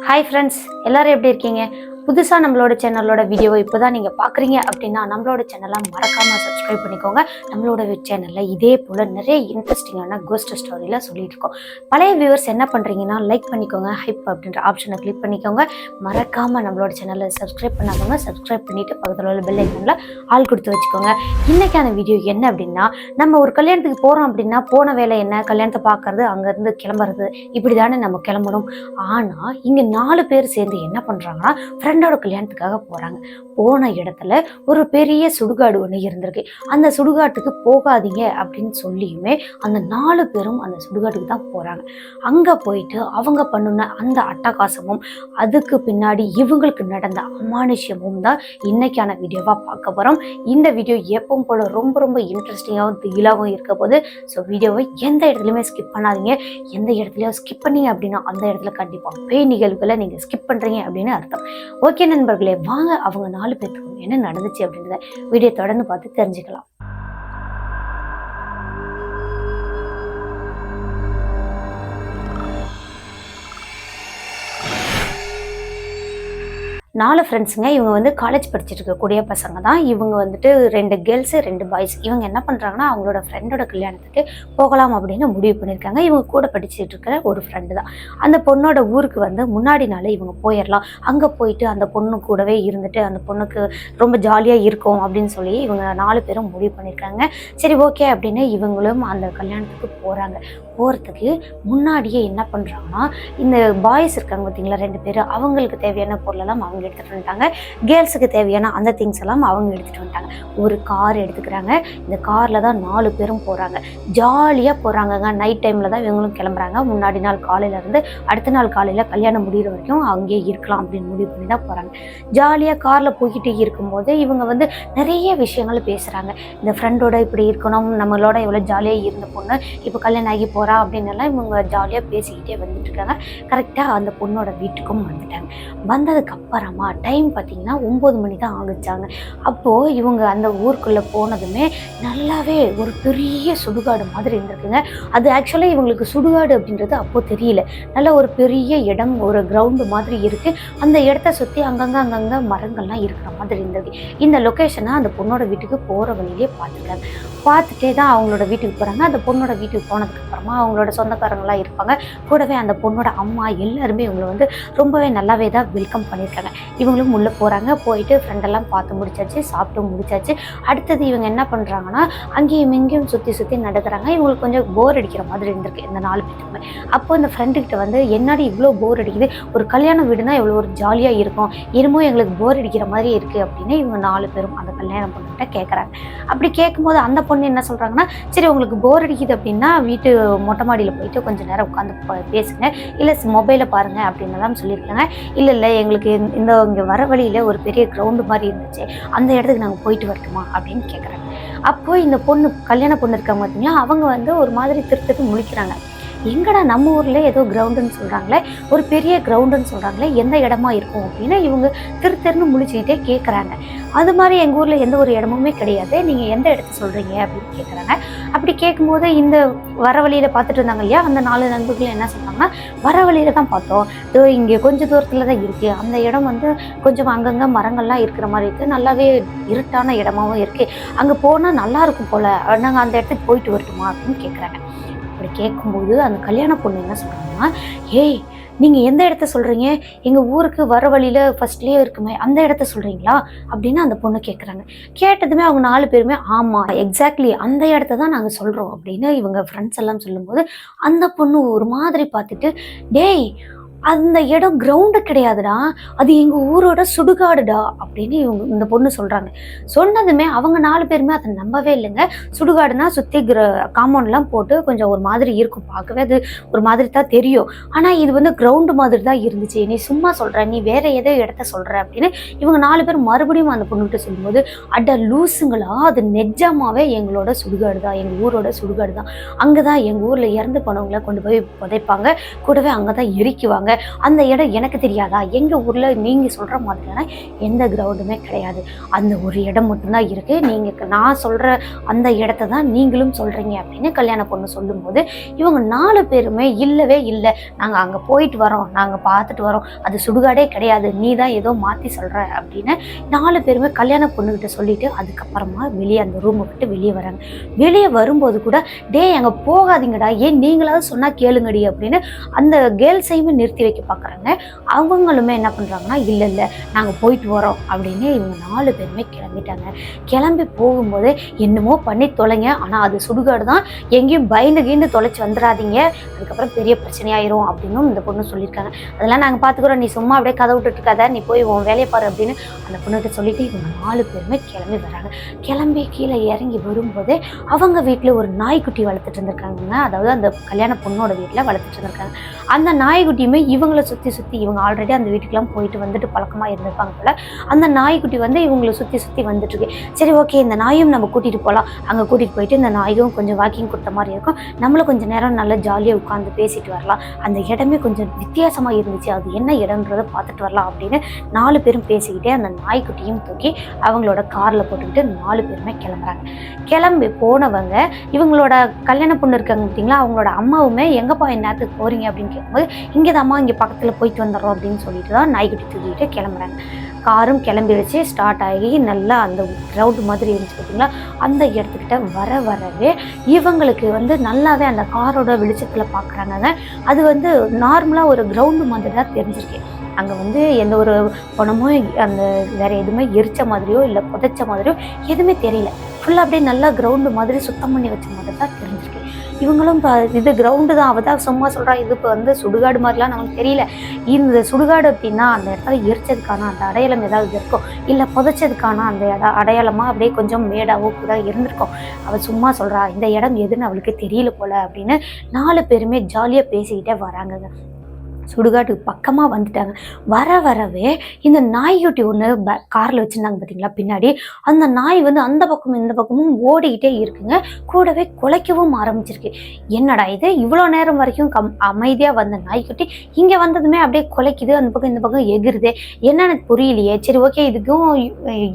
Hi friends, எல்லாரும் எப்படி இருக்கீங்க? புதுசாக நம்மளோட சேனலோட வீடியோவை இப்போ தான் நீங்கள் பார்க்குறீங்க அப்படின்னா நம்மளோட சேனலை மறக்காமல் சப்ஸ்கிரைப் பண்ணிக்கோங்க. நம்மளோட சேனலில் இதே போல் நிறைய இன்ட்ரெஸ்டிங்கான கோஸ்ட் ஸ்டோரியில் சொல்லிட்டு இருக்கோம். பழைய வியூவர்ஸ் என்ன பண்ணுறீங்கன்னா லைக் பண்ணிக்கோங்க, ஹைப் அப்படின்ற ஆப்ஷனை கிளிக் பண்ணிக்கோங்க. மறக்காமல் நம்மளோட சேனலை சப்ஸ்கிரைப் பண்ணாதவங்க சப்ஸ்கிரைப் பண்ணிவிட்டு பக்கத்தில் உள்ள பெல் ஐக்கனில் ஆள் கொடுத்து வச்சுக்கோங்க. இன்றைக்கான வீடியோ என்ன அப்படின்னா, நம்ம ஒரு கல்யாணத்துக்கு போகிறோம் அப்படின்னா போன வேலை என்ன, கல்யாணத்தை பார்க்கறது, அங்கேருந்து கிளம்புறது, இப்படி தானே நம்ம கிளம்பணும். ஆனால் இங்கே 4 பேர் சேர்ந்து என்ன பண்ணுறாங்கன்னா ஃப்ரெண்டோட கல்யாணத்துக்காக போகிறாங்க. போன இடத்துல ஒரு பெரிய சுடுகாடு ஒன்று இருந்திருக்கு. அந்த சுடுகாட்டுக்கு போகாதீங்க அப்படின்னு சொல்லியுமே அந்த 4 பேரும் அந்த சுடுகாட்டுக்கு தான் போகிறாங்க. அங்கே போயிட்டு அவங்க பண்ணுன அந்த அட்டகாசமும் அதுக்கு பின்னாடி இவங்களுக்கு நடந்த அமானுஷ்யமும் தான் இன்னைக்கான வீடியோவாக பார்க்க போகிறோம். இந்த வீடியோ எப்பவும் போல ரொம்ப ரொம்ப இன்ட்ரெஸ்டிங்காகவும் திகிலாகவும் இருக்க போது. ஸோ வீடியோவை எந்த இடத்துலையுமே ஸ்கிப் பண்ணாதீங்க. எந்த இடத்துலையும் ஸ்கிப் பண்ணீங்க அப்படின்னா அந்த இடத்துல கண்டிப்பாக பேய் நிகழ்வுகளை நீங்கள் ஸ்கிப் பண்ணுறீங்க அப்படின்னு அர்த்தம். ஓகே நண்பர்களே, வாங்க அவங்க 4 பேருக்கும் என்ன நடந்துச்சு அப்படின்றத வீடியோ தொடர்ந்து பார்த்து தெரிஞ்சுக்கலாம். 4 ஃப்ரெண்ட்ஸுங்க. இவங்க வந்து காலேஜ் படிச்சுட்டு இருக்கக்கூடிய பசங்க தான். இவங்க வந்துட்டு 2 கேர்ள்ஸு 2 பாய்ஸ். இவங்க என்ன பண்ணுறாங்கன்னா அவங்களோட ஃப்ரெண்டோட கல்யாணத்துக்கு போகலாம் அப்படின்னு முடிவு பண்ணியிருக்காங்க. இவங்க கூட படிச்சுட்டு இருக்கிற ஒரு ஃப்ரெண்டு தான். அந்த பொண்ணோட ஊருக்கு வந்து முன்னாடி நாள் இவங்க போயிடலாம், அங்கே போயிட்டு அந்த பொண்ணு கூடவே இருந்துட்டு அந்த பொண்ணுக்கு ரொம்ப ஜாலியாக இருக்கும் அப்படின்னு சொல்லி இவங்க 4 பேரும் முடிவு பண்ணியிருக்காங்க. சரி ஓகே அப்படின்னு இவங்களும் அந்த கல்யாணத்துக்கு போகிறாங்க. போகிறதுக்கு முன்னாடியே என்ன பண்ணுறாங்கன்னா, இந்த பாய்ஸ் இருக்காங்க பார்த்தீங்களா 2 பேர், அவங்களுக்கு தேவையான பொருளெல்லாம் அவங்க எடுத்துகிட்டு வந்துட்டாங்க. கேர்ள்ஸுக்கு தேவையான அந்த திங்ஸ் எல்லாம் அவங்க எடுத்துகிட்டு வந்துட்டாங்க. ஒரு கார் எடுத்துக்கிறாங்க. இந்த காரில் தான் 4 பேரும் போகிறாங்க. ஜாலியாக போகிறாங்கங்க. நைட் டைமில் தான் இவங்களும் கிளம்புறாங்க. முன்னாடி நாள் காலையிலேருந்து அடுத்த நாள் காலையில் கல்யாணம் முடிகிற வரைக்கும் அங்கேயே இருக்கலாம் அப்படின்னு முடிவு பண்ணி தான் போகிறாங்க. ஜாலியாக காரில் போய்கிட்டே இருக்கும்போது இவங்க வந்து நிறைய விஷயங்கள் பேசுகிறாங்க. இந்த ஃப்ரெண்டோட இப்படி இருக்கணும், நம்மளோட எவ்வளோ ஜாலியாக இருந்த பொண்ணு இப்போ கல்யாணம் ஆகி போகிறா அப்படின்னு எல்லாம் இவங்க ஜாலியாக பேசிக்கிட்டே வந்துட்டு இருக்காங்க. கரெக்டாக அந்த பொண்ணோட வீட்டுக்கும் வந்துட்டாங்க. வந்ததுக்கு அப்புறமா டைம் பார்த்தீங்கன்னா 9 மணி தான் ஆகுச்சாங்க. அப்போது இவங்க அந்த ஊருக்குள்ளே போனதுமே நல்லாவே ஒரு பெரிய சுடுகாடு மாதிரி இருந்திருக்குங்க. அது ஆக்சுவலாக இவங்களுக்கு சுடுகாடு அப்படின்றது அப்போது தெரியல. நல்ல ஒரு பெரிய இடம், ஒரு கிரவுண்டு மாதிரி இருக்குது. அந்த இடத்த சுற்றி அங்கங்கே மரங்கள்லாம் இருக்கிற மாதிரி இருந்தது. இந்த லொக்கேஷனை அந்த பொண்ணோட வீட்டுக்கு போகிற வழியிலே பார்த்துருக்காங்க. பார்த்துட்டே தான் அவங்களோட வீட்டுக்கு போகிறாங்க. அந்த பொண்ணோட வீட்டுக்கு போனதுக்கப்புறமா அவங்களோட சொந்தக்காரங்களாம் இருப்பாங்க. கூடவே அந்த பொண்ணோட அம்மா எல்லாருமே இவங்களை வந்து ரொம்பவே நல்லாவே தான் வெல்கம் பண்ணியிருக்காங்க. இவங்களும் உள்ளே போகிறாங்க. போயிட்டு ஃப்ரெண்டெல்லாம் பார்த்து முடிச்சாச்சு, சாப்பிட்டு முடிச்சாச்சு. அடுத்தது இவங்க என்ன பண்ணுறாங்கன்னா அங்கேயும் இங்கேயும் சுற்றி நடக்கிறாங்க. இவங்களுக்கு கொஞ்சம் போர் அடிக்கிற மாதிரி இருந்திருக்கு இந்த 4 பேருக்குமே. அப்போ இந்த ஃப்ரெண்டுக்கிட்ட வந்து என்னடி இவ்வளோ போர் அடிக்குது, ஒரு கல்யாண வீடுனா இவ்வளோ ஒரு ஜாலியாக இருக்கும், என்னமோ எங்களுக்கு போர் அடிக்கிற மாதிரி இருக்குது அப்படின்னு இவங்க 4 பேரும் அந்த கல்யாணம் பொண்ணுகிட்ட கேட்குறாங்க. அப்படி கேட்கும்போது அந்த பொண்ணு என்ன சொல்கிறாங்கன்னா, சரி உங்களுக்கு போர் அடிக்குது அப்படின்னா வீட்டு மொட்டை மாடியில் போயிட்டு கொஞ்சம் நேரம் உட்காந்து பேசுங்க, இல்லை மொபைலை பாருங்கள் அப்படின்னு எல்லாம் சொல்லியிருக்காங்க. இல்லை எங்களுக்கு இங்கே வர வழியில் ஒரு பெரிய கிரவுண்டு மாதிரி இருந்துச்சு, அந்த இடத்துக்கு நாங்கள் போயிட்டு வரட்டுமா அப்படின்னு கேட்குறாங்க. அப்போ இந்த பொண்ணு கல்யாண பொண்ணு இருக்காங்க பார்த்தீங்களா, அவங்க வந்து ஒரு மாதிரி திருத்துக்கு முழிக்கிறாங்க. எங்கடா நம்ம ஊரில் ஏதோ கிரவுண்டுன்னு சொல்கிறாங்களே, ஒரு பெரிய கிரவுண்டுன்னு சொல்கிறாங்களே, எந்த இடமா இருக்கும் அப்படின்னு இவங்க திருன்னு முழிச்சுக்கிட்டே கேட்குறாங்க. அது மாதிரி எங்கள் ஊரில் எந்த ஒரு இடமுமே கிடையாது, நீங்கள் எந்த இடத்த சொல்கிறீங்க அப்படின்னு கேட்குறாங்க. அப்படி கேட்கும்போது இந்த வர வழியில் பார்த்துட்டு இருந்தாங்க இல்லையா, அந்த 4 நண்பர்களும் என்ன சொல்கிறாங்கன்னா, வர வழியில் தான் பார்த்தோம், இங்கே கொஞ்சம் தூரத்தில் தான் இருக்குது, அந்த இடம் வந்து கொஞ்சம் அங்கங்கே மரங்கள்லாம் இருக்கிற மாதிரி இருக்குது, நல்லாவே இருட்டான இடமாவும் இருக்குது, அங்கே போனால் நல்லாயிருக்கும் போல், நாங்கள் அந்த இடத்துக்கு போயிட்டு வரட்டுமா அப்படின்னு கேட்குறாங்க. அப்படி கேட்கும்போது அந்த கல்யாண பொண்ணு என்ன சொல்கிறாங்கன்னா, ஏய் நீங்கள் எந்த இடத்த சொல்கிறீங்க, எங்கள் ஊருக்கு வர வழியில் ஃபஸ்ட்லேயே இருக்குமே அந்த இடத்த சொல்கிறீங்களா அப்படின்னு அந்த பொண்ணு கேட்குறாங்க. கேட்டதுமே அவங்க 4 பேருமே ஆமாம் எக்ஸாக்ட்லி அந்த இடத்த தான் நாங்கள் சொல்கிறோம் அப்படின்னு இவங்க ஃப்ரெண்ட்ஸ் எல்லாம் சொல்லும்போது அந்த பொண்ணு ஒரு மாதிரி பார்த்துட்டு, டேய் அந்த இடம் கிரவுண்டு கிடையாதுடா, அது எங்கள் ஊரோட சுடுகாடுடா அப்படின்னு இந்த பொண்ணு சொல்கிறாங்க. சொன்னதுமே அவங்க 4 பேருமே அதை நம்பவே இல்லைங்க. சுடுகாடுனா சுற்றி காம்பவுண்ட்லாம் போட்டு கொஞ்சம் ஒரு மாதிரி இருக்கும், பார்க்கவே அது ஒரு மாதிரி தான் தெரியும். ஆனால் இது வந்து கிரவுண்டு மாதிரி தான் இருந்துச்சு, நீ சும்மா சொல்கிற, நீ வேறு ஏதோ இடத்த சொல்கிற அப்படின்னு இவங்க 4 பேர் மறுபடியும் அந்த பொண்ணுகிட்ட சொல்லும்போது, அட லூசுங்களா, அது நிஜமாவே எங்களோட சுடுகாடு தான், எங்கள் ஊரோட சுடுகாடு தான், அங்கே தான் எங்கள் ஊரில் இறந்து போனவங்களை கொண்டு போய் புதைப்பாங்க, கூடவே அங்கே தான் எரிக்குவாங்க, சொல்லுவாங்க, அந்த இடம் எனக்கு தெரியாதா? எங்கள் ஊரில் நீங்கள் சொல்கிற மாதிரியான எந்த கிரவுண்டுமே கிடையாது, அந்த ஒரு இடம் மட்டும்தான் இருக்குது, நீங்கள் நான் சொல்கிற அந்த இடத்த தான் நீங்களும் சொல்கிறீங்க அப்படின்னு கல்யாண பொண்ணு சொல்லும்போது இவங்க 4 பேருமே இல்லவே இல்லை, நாங்கள் அங்கே போயிட்டு வரோம், நாங்கள் பார்த்துட்டு வரோம், அது சுடுகாடே கிடையாது, நீ தான் ஏதோ மாற்றி சொல்கிற அப்படின்னு 4 பேருமே கல்யாண பொண்ணுக்கிட்ட சொல்லிட்டு அதுக்கப்புறமா வெளியே அந்த ரூமை விட்டு வெளியே வராங்க. வெளியே வரும்போது கூட அங்கே போகாதீங்கடா, ஏன் நீங்களாவது சொன்னால் கேளுங்கடி அப்படின்னு அந்த கேர்ள்ஸையுமே நிறுத்தி வைக்க பார்க்குறாங்க. அவங்களுமே என்ன பண்ணுறாங்கன்னா இல்லை இல்லை நாங்கள் போயிட்டு வரோம் அப்படின்னு இவங்க 4 பேருமே கிளம்பிட்டாங்க. கிளம்பி போகும்போது என்னமோ பண்ணி தொலைங்க, ஆனால் அது சுடுகாடு தான், எங்கேயும் பயந்து தொலைச்சி வந்துடாதீங்க, அதுக்கப்புறம் பெரிய பிரச்சனையாயிரும் அப்படின்னு இந்த பொண்ணு சொல்லியிருக்காங்க. அதெல்லாம் நாங்கள் பார்த்துக்குறோம், நீ சும்மா அப்படியே கதை விட்டுட்டு இருக்காத, நீ போய் உன் வேலையை பாரு அப்படின்னு அந்த பொண்ணுகிட்ட சொல்லிட்டு இவங்க 4 பேருமே கிளம்பி வராங்க. கிளம்பி கீழே இறங்கி வரும்போதே அவங்க வீட்டில் ஒரு நாய்க்குட்டி வளர்த்துட்டு இருந்திருக்காங்க. அதாவது அந்த கல்யாண பொண்ணோட வீட்டில் வளர்த்துட்டு இருந்திருக்காங்க. அந்த நாய்க்குட்டியுமே இவங்களை சுற்றி இவங்க ஆல்ரெடி அந்த வீட்டுக்கெல்லாம் போயிட்டு வந்துட்டு பழக்கமாக இருந்திருப்பாங்க போல. அந்த நாய்க்குட்டி வந்து இவங்களை சுற்றி வந்துட்டு இருக்கு. சரி ஓகே, இந்த நாயும் நம்ம கூட்டிகிட்டு போகலாம், அங்கே கூட்டிகிட்டு போயிட்டு இந்த நாயும் கொஞ்சம் வாக்கிங் கொடுத்த மாதிரி இருக்கும், நம்மளும் கொஞ்சம் நேரம் நல்லா ஜாலியாக உட்காந்து பேசிட்டு வரலாம், அந்த இடமே கொஞ்சம் வித்தியாசமாக இருந்துச்சு, அது என்ன இடம்ன்றதை பார்த்துட்டு வரலாம் அப்படின்னு 4 பேரும் பேசிக்கிட்டே அந்த நாய்க்குட்டியும் தூக்கி அவங்களோட காரில் போட்டுக்கிட்டு 4 பேருமே கிளம்புறாங்க. கிளம்பி போனவங்க இவங்களோட கல்யாண பொண்ணு இருக்காங்க பார்த்தீங்களா, அவங்களோட அம்மாவுமே எங்கப்பா நேரத்துக்கு போகிறீங்க அப்படின்னு கேட்கும்போது இங்கே தான் அம்மா, இங்கே பக்கத்தில் போயிட்டு வந்துடுறோம் அப்படின்னு சொல்லிட்டு தான் நாய்க்குட்டி தூக்கிட்டு கிளம்புறாங்க. காரும் கிளம்பிடுச்சு, ஸ்டார்ட் ஆகி நல்லா அந்த கிரவுண்டு மாதிரி இருந்துச்சு பார்த்தீங்களா, அந்த இடத்துக்கிட்ட வரவே இவங்களுக்கு வந்து நல்லாவே அந்த காரோட வெளிச்சத்தில் பார்க்குறாங்க. அது வந்து நார்மலாக ஒரு கிரவுண்டு மாதிரி தான் தெரிஞ்சிருக்கு. அங்கே வந்து எந்த ஒரு பணமோ அந்த வேறு எதுவுமே எரிச்ச மாதிரியோ இல்லை புதைச்ச மாதிரியோ எதுவுமே தெரியல, ஃபுல்லாக அப்படியே நல்லா கிரவுண்டு மாதிரி சுத்தம் பண்ணி வச்ச மாதிரி தான் தெரிஞ்சிருக்கு. இவங்களும் இது கிரவுண்டு தான், அவள் தான் சும்மா சொல்கிறா, இது இப்போ வந்து சுடுகாடு மாதிரிலாம் நமக்கு தெரியல, இந்த சுடுகாடு அப்படின்னா அந்த இடத்துல எரிச்சதுக்கான அந்த அடையாளம் ஏதாவது இருக்கும், இல்லை புதைச்சதுக்கான அந்த அடையாளமாக அப்படியே கொஞ்சம் மேடாவோ கூட இருந்திருக்கும், அவள் சும்மா சொல்கிறா, இந்த இடம் எதுன்னு அவளுக்கு தெரியல போல அப்படின்னு 4 பேருமே ஜாலியாக பேசிக்கிட்டே வராங்க. சுடுகாட்டுக்கு பக்கமாக வந்துட்டாங்க. வரவே இந்த நாய்க்குட்டி ஒன்று காரில் வச்சுருந்தாங்க பார்த்தீங்களா பின்னாடி, அந்த நாய் வந்து அந்த பக்கமும் இந்த பக்கமும் ஓடிக்கிட்டே இருக்குங்க, கூடவே குலைக்கவும் ஆரம்பிச்சிருக்கு. என்னடா இது, இவ்வளோ நேரம் வரைக்கும் அமைதியாக வந்த நாய்க்குட்டி இங்கே வந்ததுமே அப்படியே குலைக்குது, அந்த பக்கம் இந்த பக்கம் எகிருது, என்னன்னு புரியலையே. சரி ஓகே, இதுக்கும்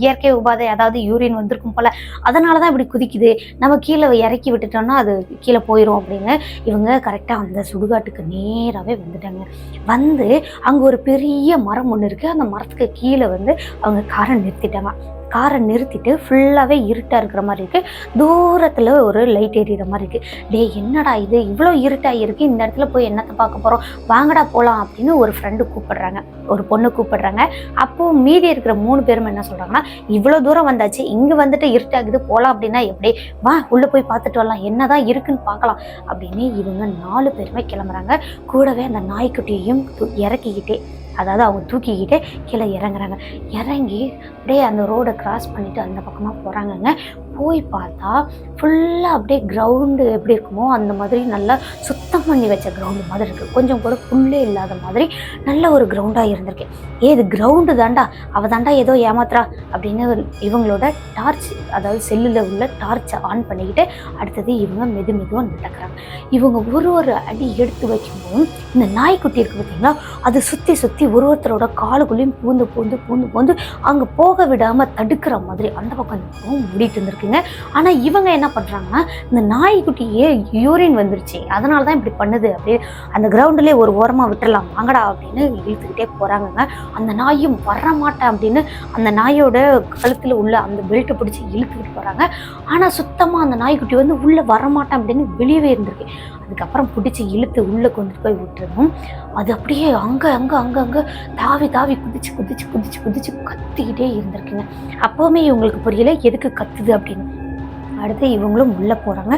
இயற்கை உபாதை அதாவது யூரின் வந்திருக்கும் போல், அதனால தான் இப்படி குதிக்குது, நம்ம கீழே இறக்கி விட்டுட்டோம்னா அது கீழே போயிடும் அப்படின்னு இவங்க கரெக்டாக அந்த சுடுகாட்டுக்கு நேராகவே வந்துட்டாங்க. வந்து அங்கே ஒரு பெரிய மரம் ஒன்று இருக்குது, அந்த மரத்துக்கு கீழே வந்து அவங்க காரை நிறுத்திட்டாங்க. காரை நிறுத்திட்டு ஃபுல்லாகவே இருட்டாக இருக்கிற மாதிரி இருக்குது, தூரத்தில் ஒரு லைட் எரியிற மாதிரி இருக்குது. என்னடா இது இவ்வளோ இருட்டாக இருக்குது, இந்த இடத்துல போய் என்னத்தை பார்க்க போகிறோம், வாங்கடா போகலாம் அப்படின்னு ஒரு ஃப்ரெண்டு கூப்பிடுறாங்க, ஒரு பொண்ணு கூப்பிடுறாங்க. அப்போது மீதி இருக்கிற 3 பேரும் என்ன சொல்கிறாங்கன்னா, இவ்வளோ தூரம் வந்தாச்சு, இங்கே வந்துட்டு இருட்டாகுது, போகலாம் அப்படின்னா எப்படி, வா உள்ளே போய் பார்த்துட்டு வரலாம், என்ன தான் இருக்குன்னு பார்க்கலாம் அப்படின்னு இவங்க 4 பேருமே கிளம்புறாங்க. கூடவே அந்த நாய்க்குட்டியையும் இறக்கிக்கிட்டே, அதாவது அவங்க தூக்கிக்கிட்டே கீழே இறங்குறாங்க. இறங்கி அப்படியே அந்த ரோடை கிராஸ் பண்ணிவிட்டு அந்த பக்கமாக போகிறாங்கங்க. போய் பார்த்தா ஃபுல்லாக அப்படியே கிரவுண்டு எப்படி இருக்குமோ அந்த மாதிரி நல்லா சுத்தம் பண்ணி வச்ச கிரவுண்டு மாதிரி இருக்குது, கொஞ்சம் கூட புல்லே இல்லாத மாதிரி நல்ல ஒரு கிரவுண்டாக இருந்திருக்கு. இது கிரவுண்டு தாண்டா, அவள் தாண்டா ஏதோ ஏமாத்துறா அப்படின்னு இவங்களோட டார்ச், அதாவது செல்லில் உள்ள டார்ச்சை ஆன் பண்ணிக்கிட்டு அடுத்தது இவங்க மெதுவாக நடக்கிறாங்க. இவங்க ஒரு அடி எடுத்து வைக்கும்போது இந்த நாய்க்குட்டி இருக்குது பார்த்தீங்களா, அது சுற்றி ஒருத்தரோட காலுக்குள்ளேயும் பூந்து அங்கே போக விடாமல் தடுக்கிற மாதிரி அந்த பக்கம் மூடிட்டு இருந்திருக்குங்க. ஆனால் இவங்க என்ன பண்ணுறாங்கன்னா, இந்த நாய்க்குட்டியே யூரின் வந்துருச்சு, அதனால தான் இப்படி பண்ணுது, அப்படியே அந்த கிரவுண்டுலேயே ஒரு ஓரமாக விட்டுடலாம் வாங்கடா அப்படின்னு இழுத்துக்கிட்டே போகிறாங்கங்க. அந்த நாயும் வரமாட்டேன் அப்படின்னு அந்த நாயோட கழுத்தில் உள்ள அந்த பெல்ட்டை பிடிச்சி இழுத்துக்கிட்டு போகிறாங்க. ஆனால் சுத்தமாக அந்த நாய்க்குட்டி வந்து உள்ளே வரமாட்டேன் அப்படின்னு வெளியவே இருந்திருக்கு. அதுக்கப்புறம் பிடிச்சி இழுத்து உள்ளே கொண்டு போய் விட்டுருந்தோம். அது அப்படியே அங்கே தாவி குதிச்சு கத்திக்கிட்டே இருந்திருக்குங்க. அப்போவுமே இவங்களுக்கு புரியல எதுக்கு கத்துது அப்படின்னு. அடுத்து இவங்களும் உள்ளே போகிறாங்க.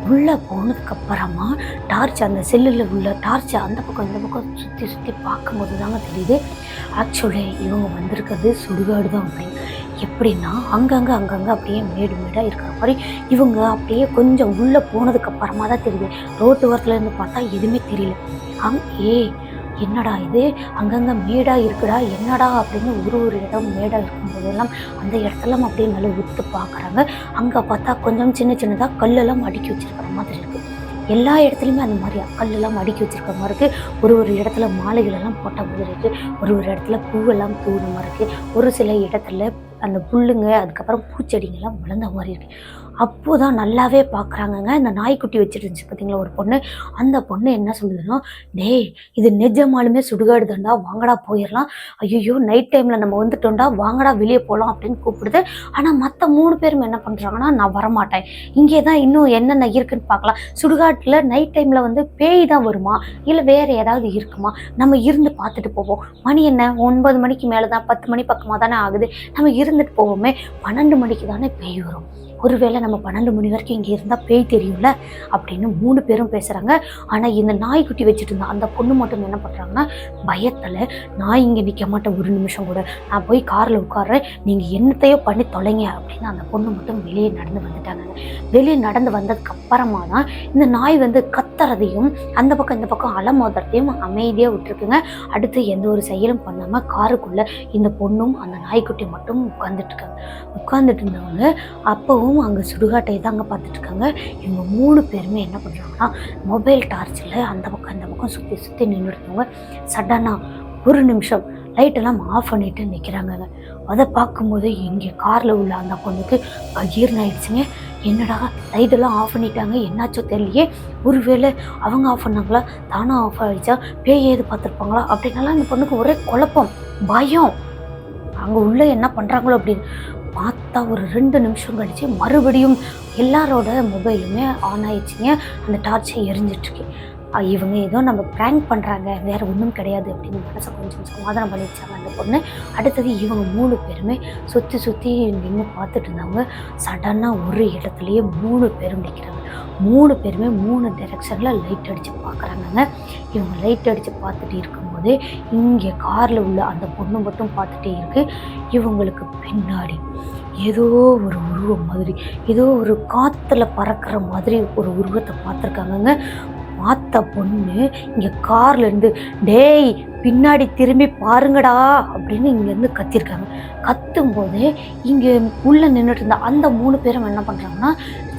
உள்ளே போனதுக்கப்புறமா டார்ச், அந்த செல்லில் உள்ள டார்ச்சை அந்த பக்கம் இந்த பக்கம் சுற்றி பார்க்கும்போது தாங்க தெரியுது, ஆக்சுவலி இவங்க வந்திருக்கிறது சுடுகாடு தான் அப்படின்னு. எப்படின்னா அங்கங்கே அப்படியே மேடாக இருக்கிற மாதிரி இவங்க அப்படியே கொஞ்சம் உள்ளே போனதுக்கப்புறமா தான் தெரியுது. ரோட்டு ஓரத்தில் இருந்து பார்த்தா எதுவுமே தெரியல. என்னடா இது, அங்கங்கே மேடாக இருக்குடா, என்னடா அப்படின்னு ஒரு இடம் மேடாக இருக்கும்போதெல்லாம் அந்த இடத்துலாம் அப்படியே நல்லா விட்டு பார்க்குறாங்க. அங்கே பார்த்தா கொஞ்சம் சின்னதாக கல்லெல்லாம் அடுக்கி வச்சிருக்கிற மாதிரி இருக்குது. எல்லா இடத்துலையுமே அந்த மாதிரி கல்லெல்லாம் அடுக்கி வச்சுருக்க மாதிரி இருக்குது. ஒரு இடத்துல மாலைகளெல்லாம் போட்ட மாதிரி இருக்குது. ஒரு இடத்துல பூவெல்லாம் தூவுன மாதிரி இருக்குது. ஒரு சில இடத்துல அந்த புல்லுங்க அதுக்கப்புறம் பூச்செடிங்கெல்லாம் வளர்ந்த மாதிரி இருக்குது. அப்போ தான் நல்லாவே பார்க்குறாங்கங்க. இந்த நாய்க்குட்டி வச்சுட்டு இருந்துச்சு பார்த்தீங்களா ஒரு பொண்ணு, அந்த பொண்ணு என்ன சொல்லுதுன்னா, டேய் இது நிஜமாலுமே சுடுகாடு தாண்டா, வாங்கடா போயிடலாம். ஐயோ நைட் டைமில் நம்ம வந்துட்டோம்டா, வாங்கடா வெளியே போகலாம் அப்படின்னு கூப்பிடுது. ஆனால் மற்ற 3 பேரும் என்ன பண்ணுறாங்கன்னா, நான் வரமாட்டேன், இங்கே தான் இன்னும் என்னென்ன இருக்குன்னு பார்க்கலாம். சுடுகாட்டில் நைட் டைமில் வந்து பேய் தான் வருமா இல்லை வேறு ஏதாவது இருக்குமா, நம்ம இருந்து பார்த்துட்டு போவோம். மணி என்ன 9 மணிக்கு மேலே தான், 10 மணி பக்கமாக தானே ஆகுது, நம்ம இருந்துட்டு போவோமே, 12 மணிக்கு தானே பேய் வரும், ஒருவேளை நம்ம 12 மணி வரைக்கும் இங்கே இருந்தால் பேய் தெரியும்ல அப்படின்னு 3 பேரும் பேசுகிறாங்க. ஆனால் இந்த நாய்க்குட்டி வச்சுட்டு இருந்தா அந்த பொண்ணு மட்டும் என்ன பண்ணுறாங்கன்னா, பயத்தில் நான் இங்கே நிற்க மாட்டேன் ஒரு நிமிஷம் கூட, நான் போய் காரில் உட்கார்றேன், நீங்கள் என்னத்தையோ பண்ணி தொலைங்க அப்படின்னு அந்த பொண்ணு மட்டும் வெளியே நடந்து வந்துட்டாங்க. வெளியே நடந்து வந்ததுக்கு அப்புறமா தான் இந்த நாய் வந்து கத்துறதையும் அந்த பக்கம் இந்த பக்கம் அலமோதுறதையும் அமைதியாக விட்டுருக்குங்க. அடுத்து எந்த ஒரு செயலும் பண்ணாமல் காருக்குள்ளே இந்த பொண்ணும் அந்த நாய்க்குட்டி மட்டும் உட்காந்துட்டு இருந்தவங்க அப்போவும் அங்கே சுடுகாட்டை தாங்க பார்த்துட்டு இருக்காங்க. இவங்க 3 பேருமே என்ன பண்ணுறாங்கன்னா, மொபைல் டார்ச்சில் அந்த பக்கம் இந்த பக்கம் சுற்றி நின்றுடுறவங்க சடனாக ஒரு நிமிஷம் லைட்டெல்லாம் ஆஃப் பண்ணிட்டு நிற்கிறாங்க. அதை பார்க்கும்போது இங்கே காரில் உள்ள அந்த பொண்ணுக்கு பகீர்னு ஆயிடுச்சுங்க. என்னடா லைட்டெல்லாம் ஆஃப் பண்ணிட்டாங்க, என்னாச்சோ தெரியலையே, ஒருவேளை அவங்க ஆஃப் பண்ணாங்களா, தானும் ஆஃப் ஆகிடுச்சா, பேய் ஏது பார்த்துருப்பாங்களா அப்படின்னாலாம் அந்த பொண்ணுக்கு ஒரே குழப்பம், பயம். அங்கே உள்ள என்ன பண்ணுறாங்களோ அப்படின்னு பார்த்தா ஒரு 2 நிமிஷம் கழிச்சு மறுபடியும் எல்லாரோட மொபைலுமே ஆன் ஆயிடுச்சுங்க. அந்த டார்ச்சை எரிஞ்சிட்ருக்கு. இவங்க ஏதோ நம்ம ப்ராங்க் பண்ணுறாங்க, வேறு ஒன்றும் கிடையாது அப்படின்னு மனசை கொஞ்சம் சமாதானம் பண்ணிடுச்சாங்க அந்த பொண்ணு. அடுத்தது இவங்க 3 பேருமே சுற்றி நின்று பார்த்துட்டு இருந்தாங்க. சடனாக ஒரு இடத்துலையே 3 பேரும் நிற்கிறாங்க. 3 பேருமே 3 டைரெக்ஷனில் லைட் அடித்து பார்க்குறாங்கங்க. இவங்க லைட் அடித்து பார்த்துட்டு இருக்கும்போது இங்கே காரில் உள்ள அந்த பொண்ணு மட்டும் பார்த்துட்டே இருக்குது. இவங்களுக்கு பின்னாடி ஏதோ ஒரு உருவம் மாதிரி, ஏதோ ஒரு காற்றுல பறக்கிற மாதிரி ஒரு உருவத்தை பார்த்துருக்காங்கங்க. பார்த்த பொண்ணு இங்கே கார்லேருந்து, டேய் பின்னாடி திரும்பி பாருங்கடா அப்படின்னு இங்கேருந்து கத்திருக்காங்க. கத்தும்போது இங்கே உள்ளே நின்றுட்டு இருந்த அந்த 3 பேரும் என்ன பண்ணுறாங்கன்னா,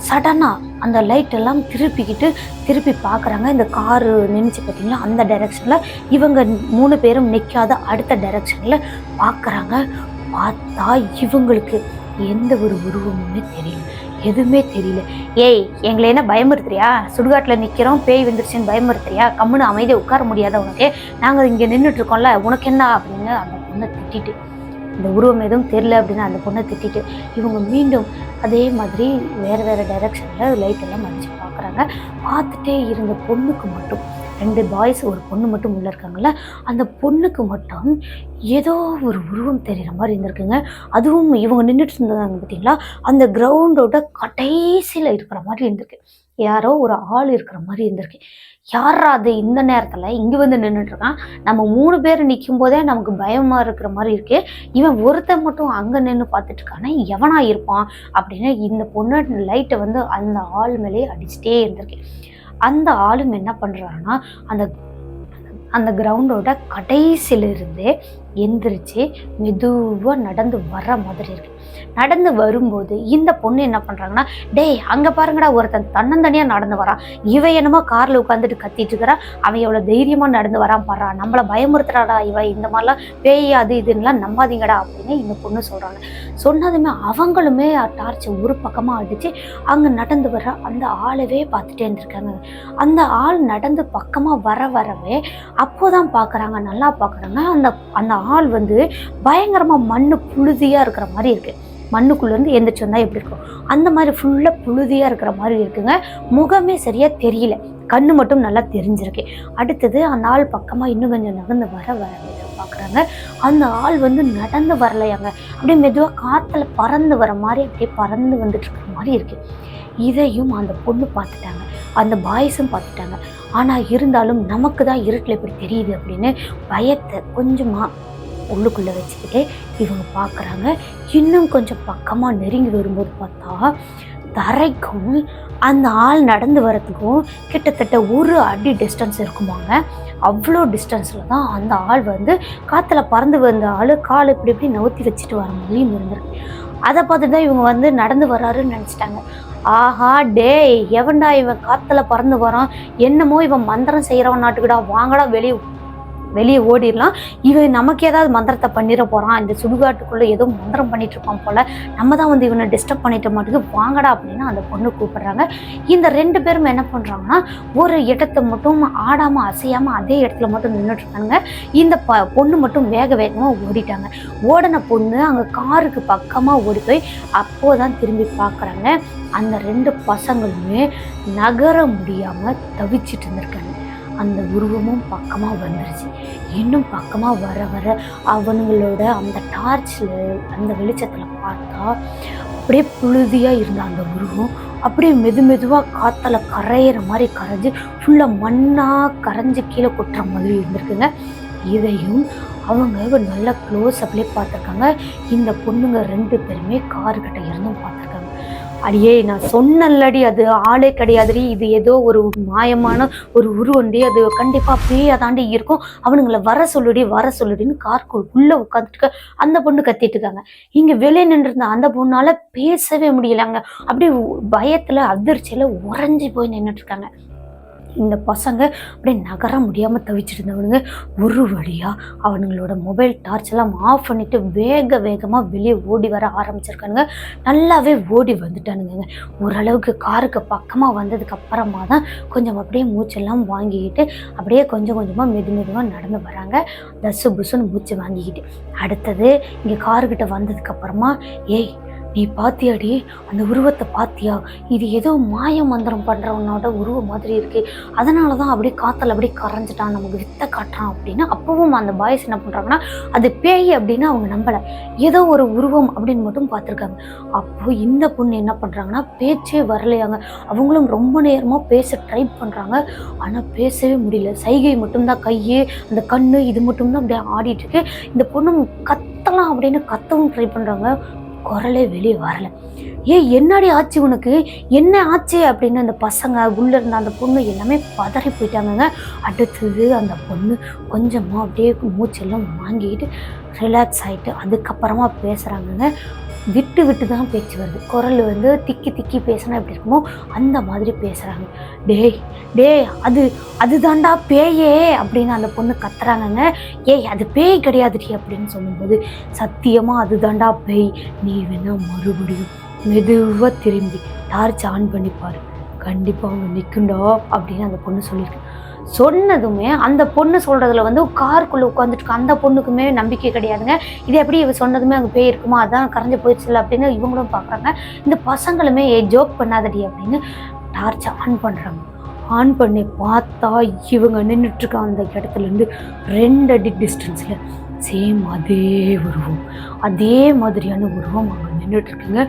சடனாக அந்த லைட்டெல்லாம் திருப்பி பார்க்குறாங்க. இந்த காரு நின்றுச்சு பார்த்தீங்களா, அந்த டைரெக்ஷனில் இவங்க 3 பேரும் நிற்காத அடுத்த டைரெக்ஷனில் பார்க்குறாங்க. பார்த்தா இவங்களுக்கு எந்த ஒரு உருவமுமே தெரியல, எதுவுமே தெரியல. ஏய் எங்களை என்ன பயமுறுத்துறியா, சுடுகாட்டில் நிற்கிறோம் பேய் வந்துருச்சுன்னு பயமுறுத்துறியா, கம்முன்னு அமைதியாக உட்கார முடியாத உனக்கு, நாங்கள் இங்கே நின்றுட்டுருக்கோம்ல உனக்கு என்ன அப்படின்னு அந்த பொண்ணை திட்டிட்டு, இந்த உருவம் எதுவும் தெரியல அப்படின்னு அந்த பொண்ணை திட்டிட்டு இவங்க மீண்டும் அதே மாதிரி வேறு டைரெக்ஷனில் லைட்டெல்லாம் அடித்து பார்க்குறாங்க. பார்த்துட்டே இருந்த பொண்ணுக்கு மட்டும் 2 பாய்ஸ் ஒரு பொண்ணு மட்டும் உள்ளே இருக்காங்கல்ல, அந்த பொண்ணுக்கு மட்டும் ஏதோ ஒரு உருவம் தெரிகிற மாதிரி இருந்திருக்குங்க. அதுவும் இவங்க நின்றுட்டு இருந்தாங்க பார்த்தீங்களா, அந்த கிரவுண்டோட கடைசியில் இருக்கிற மாதிரி இருந்திருக்கு. யாரோ ஒரு ஆள் இருக்கிற மாதிரி இருந்திருக்கு. யாரா அது இந்த நேரத்தில் இங்கே வந்து நின்றுட்டுருக்கான், நம்ம 3 பேர் நிற்கும் போதே நமக்கு பயமாக இருக்கிற மாதிரி இருக்கு, இவன் ஒருத்தன் மட்டும் அங்கே நின்று பார்த்துட்டு இருக்கானே எவனா இருப்பான் அப்படின்னு இந்த பொண்ணு லைட்டை வந்து அந்த ஆள் மேலேயே அடிச்சுட்டே இருந்திருக்கு. அந்த ஆளும் என்ன பண்ணுறாங்கன்னா, அந்த கிரவுண்டோட கடைசியிலிருந்தே எந்திரிச்சு மெதுவாக நடந்து வர்ற மாதிரி இருக்கு. நடந்து வரும்போது இந்த பொண்ணு என்ன பண்ணுறாங்கன்னா, டேய் அங்கே பாருங்கடா ஒருத்தன் தன்னந்தனியாக நடந்து வரான், இவ என்னமோ காரில் உட்காந்துட்டு கத்திட்டு இருக்கிறா, அவன் எவ்வளோ தைரியமாக நடந்து வரான் பாடுறா, நம்மளை பயமுறுத்துறாடா இவ, இந்த மாதிரிலாம் பேய் அது இதுன்னெலாம் நம்பாதீங்கடா அப்படின்னு இந்த பொண்ணு சொல்கிறாங்க. சொன்னதுமே அவங்களுமே டார்ச்சை ஒரு பக்கமாக அடித்து அங்கே நடந்து வர அந்த ஆளவே பார்த்துட்டே இருந்திருக்காங்க. அந்த ஆள் நடந்து பக்கமாக வரவே அப்போதான் பார்க்குறாங்க, நல்லா பார்க்குறாங்க, அந்த ஆள் வந்து பயங்கரமாக மண்ணு புழுதியாக இருக்கிற மாதிரி இருக்குது. மண்ணுக்குள்ளேருந்து எந்திரிச்சு வந்தால் எப்படி இருக்கும் அந்த மாதிரி ஃபுல்லாக புழுதியாக இருக்கிற மாதிரி இருக்குங்க. முகமே சரியாக தெரியல, கண்ணு மட்டும் நல்லா தெரிஞ்சிருக்கு. அடுத்தது அந்த ஆள் பக்கமாக இன்னும் கொஞ்சம் நடந்து வர பார்க்குறாங்க. அந்த ஆள் வந்து நடந்து வரலையாங்க, அப்படியே மெதுவாக காற்றுல பறந்து வர மாதிரி அப்படியே பறந்து வந்துட்டு இருக்கிற மாதிரி இருக்குது. இதையும் அந்த பொண்ணு பார்த்துட்டாங்க, அந்த பாய்ஸும் பார்த்துட்டாங்க. ஆனால் இருந்தாலும் நமக்கு தான் இருட்டில் இப்படி தெரியுது அப்படின்னு பயத்தை கொஞ்சமாக உள்ளுக்குள்ளே வச்சுக்கிட்டு இவங்க பார்க்குறாங்க. இன்னும் கொஞ்சம் பக்கமாக நெருங்கி வரும்போது பார்த்தா தரைக்கும் அந்த ஆள் நடந்து வரத்துக்கும் கிட்டத்தட்ட 1 அடி டிஸ்டன்ஸ் இருக்குமாங்க. அவ்வளோ டிஸ்டன்ஸில் தான் அந்த ஆள் வந்து காற்றுல பறந்து வந்த ஆள் கால் இப்படி நவுத்தி வச்சுட்டு வர மாதிரியும் இருந்திருக்கு. அதை பார்த்துட்டு தான் இவங்க வந்து நடந்து வராருன்னு நினச்சிட்டாங்க. ஆஹா டேய், எவன்டா இவன் காத்துல பறந்து வரான், என்னமோ இவன் மந்திரம் செய்யறவன் நாட்டுக்குடா, வாங்கடா வெளியே ஓடிடலாம், இவன் நமக்கு ஏதாவது மந்திரத்தை பண்ணிட போறான், இந்த சுடுகாட்டுக்குள்ள ஏதோ மந்திரம் பண்ணிட்டு இருப்பான் போல, நம்ம தான் வந்து இவனை டிஸ்டர்ப் பண்ணிட்ட மாட்டேங்குது, வாங்கடா அப்படின்னு அந்த பொண்ணு கூப்பிடுறாங்க. இந்த 2 பேரும் என்ன பண்றாங்கன்னா ஒரு இடத்த மட்டும் ஆடாம அசையாம அதே இடத்துல மட்டும் நின்றுட்டு இருக்காங்க. இந்த பொண்ணு மட்டும் வேக வேகமா ஓடிட்டாங்க. ஓடின பொண்ணு அங்க காருக்கு பக்கமா ஓடி போய் அப்போதான் திரும்பி பார்க்குறாங்க. அந்த 2 பசங்களுமே நகர முடியாம தவிச்சிட்டு இருந்திருக்காங்க. அந்த உருவமும் பக்கமாக வந்துருச்சு. இன்னும் பக்கமாக வர வர அவனுங்களோட அந்த டார்ச்சில் அந்த வெளிச்சத்தில் பார்த்தா அப்படியே புழுதியாக இருந்த அந்த உருவம் அப்படியே மெதுவாக காற்றுல கரையிற மாதிரி கரைஞ்சி ஃபுல்லாக மண்ணாக கரைஞ்சி கீழே கொட்டுற மாதிரி இருந்திருக்குங்க. இதையும் அவங்க நல்லா க்ளோஸ் அப்படியே பார்த்துருக்காங்க. இந்த பொண்ணுங்க 2 பேருமே கார்கிட்ட இருந்தும் பார்த்துருக்காங்க. அடியே நான் சொன்னல்லடி, அது ஆளே கிடையாதுடி, இது ஏதோ ஒரு மாயமான ஒரு உருவண்டி, அது கண்டிப்பா பேயா தாண்டி இருக்கும், அவனுங்களை வர சொல்லுடின்னு கார்க்குள் உள்ள உட்காந்துட்டு அந்த பொண்ணு கத்திட்டு இருக்காங்க. இங்க வெளியே நின்றுருந்த அந்த பொண்ணால பேசவே முடியலங்க. அப்படியே பயத்துல அதிர்ச்சியில உறைஞ்சி போய் நின்றுட்டு இருக்காங்க. இந்த பசங்க அப்படியே நகர முடியாமல் தவிச்சிட்டு இருந்தவனுங்க ஒரு வழியாக அவனுங்களோட மொபைல் டார்ச் எல்லாம் ஆஃப் பண்ணிட்டு வேகமாக வெளியே ஓடி வர ஆரம்பிச்சிருக்கானுங்க. நல்லாவே ஓடி வந்துட்டானுங்க. ஓரளவுக்கு காருக்கு பக்கமாக வந்ததுக்கு அப்புறமா தான் கொஞ்சம் அப்படியே மூச்செல்லாம் வாங்கிக்கிட்டு அப்படியே கொஞ்சம் கொஞ்சமாக மெதுவாக நடந்து வராங்க. தசு புசுன்னு மூச்சு வாங்கிக்கிட்டு. அடுத்தது இங்கே காருக்கிட்ட வந்ததுக்கு அப்புறமா, ஏய் நீ பாத்தியாடி அந்த உருவத்தை பாத்தியா, இது ஏதோ மாய மந்திரம் பண்றவனோட உருவம் மாதிரி இருக்கு, அதனாலதான் அப்படியே காத்துல அப்படியே கரைஞ்சிட்டான், நமக்கு வித்த காட்டுறான் அப்படின்னு. அப்பவும் அந்த பாய்ஸ் என்ன பண்றாங்கன்னா அது பேய் அப்படின்னு அவங்க நம்பல, ஏதோ ஒரு உருவம் அப்படின்னு மட்டும் பார்த்துருக்காங்க. அப்போ இந்த பொண்ணு என்ன பண்றாங்கன்னா பேச்சே வரலையாங்க. அவங்களும் ரொம்ப நேரமா பேச ட்ரை பண்றாங்க, ஆனா பேசவே முடியல. சைகை மட்டும்தான், கையே அந்த கண்ணு இது மட்டும்தான் அப்படியே ஆடிட்டு இருக்கு. இந்த பொண்ணு கத்தலாம் அப்படின்னு கத்தவும் ட்ரை பண்றாங்க, குரலே வெளியே வரல. என்னடி ஆச்சு உனக்கு, என்ன ஆச்சு அப்படின்னு அந்த பசங்க உள்ள இருந்த அந்த பொண்ணு எல்லாமே பதறி போயிட்டாங்க. அடுத்தது அந்த பொண்ணு கொஞ்சமா அப்படியே மூச்செல்லாம் வாங்கிட்டு ரிலாக்ஸ் ஆகிட்டு அதுக்கப்புறமா பேசுகிறாங்கங்க. விட்டு தான் பேச்சு வருது. குரல் வந்து திக்கி பேசினா எப்படி இருக்குமோ அந்த மாதிரி பேசுகிறாங்க. டேய் அது தாண்டா பேயே அப்படின்னு அந்த பொண்ணு கத்துறாங்கங்க. அது பேய் கிடையாதுடி அப்படின்னு சொல்லும்போது, சத்தியமாக அது தாண்டா பேய், நீ வேணா மறுபடியும் மெதுவாக திரும்பி டார்ச் ஆன் பண்ணிப்பாரு, கண்டிப்பாக அவங்க நிற்குண்டா அப்படின்னு அந்த பொண்ணு சொல்லியிருக்கு. சொன்னதுமே அந்த பொண்ணு சொல்றதுல வந்து காருக்குள்ள உட்காந்துட்டு அந்த பொண்ணுக்குமே நம்பிக்கை கிடையாதுங்க. இது எப்படி இவ சொன்னதுமே அங்கே பேய் இருக்குமா, அதான் கரைஞ்சு போயிடுச்சுல அப்படின்னு இவங்களும் பார்க்குறாங்க. இந்த பசங்களுமே ஜோக் பண்ணாதடி அப்படின்னு டார்ச் ஆன் பண்ணுறாங்க. ஆன் பண்ணி பார்த்தா இவங்க நின்றுட்டுருக்க அந்த இடத்துலேருந்து 2 அடி டிஸ்டன்ஸில் சேம் அதே உருவம், அதே மாதிரியான உருவம் அங்கே நின்றுட்டுருக்குங்க.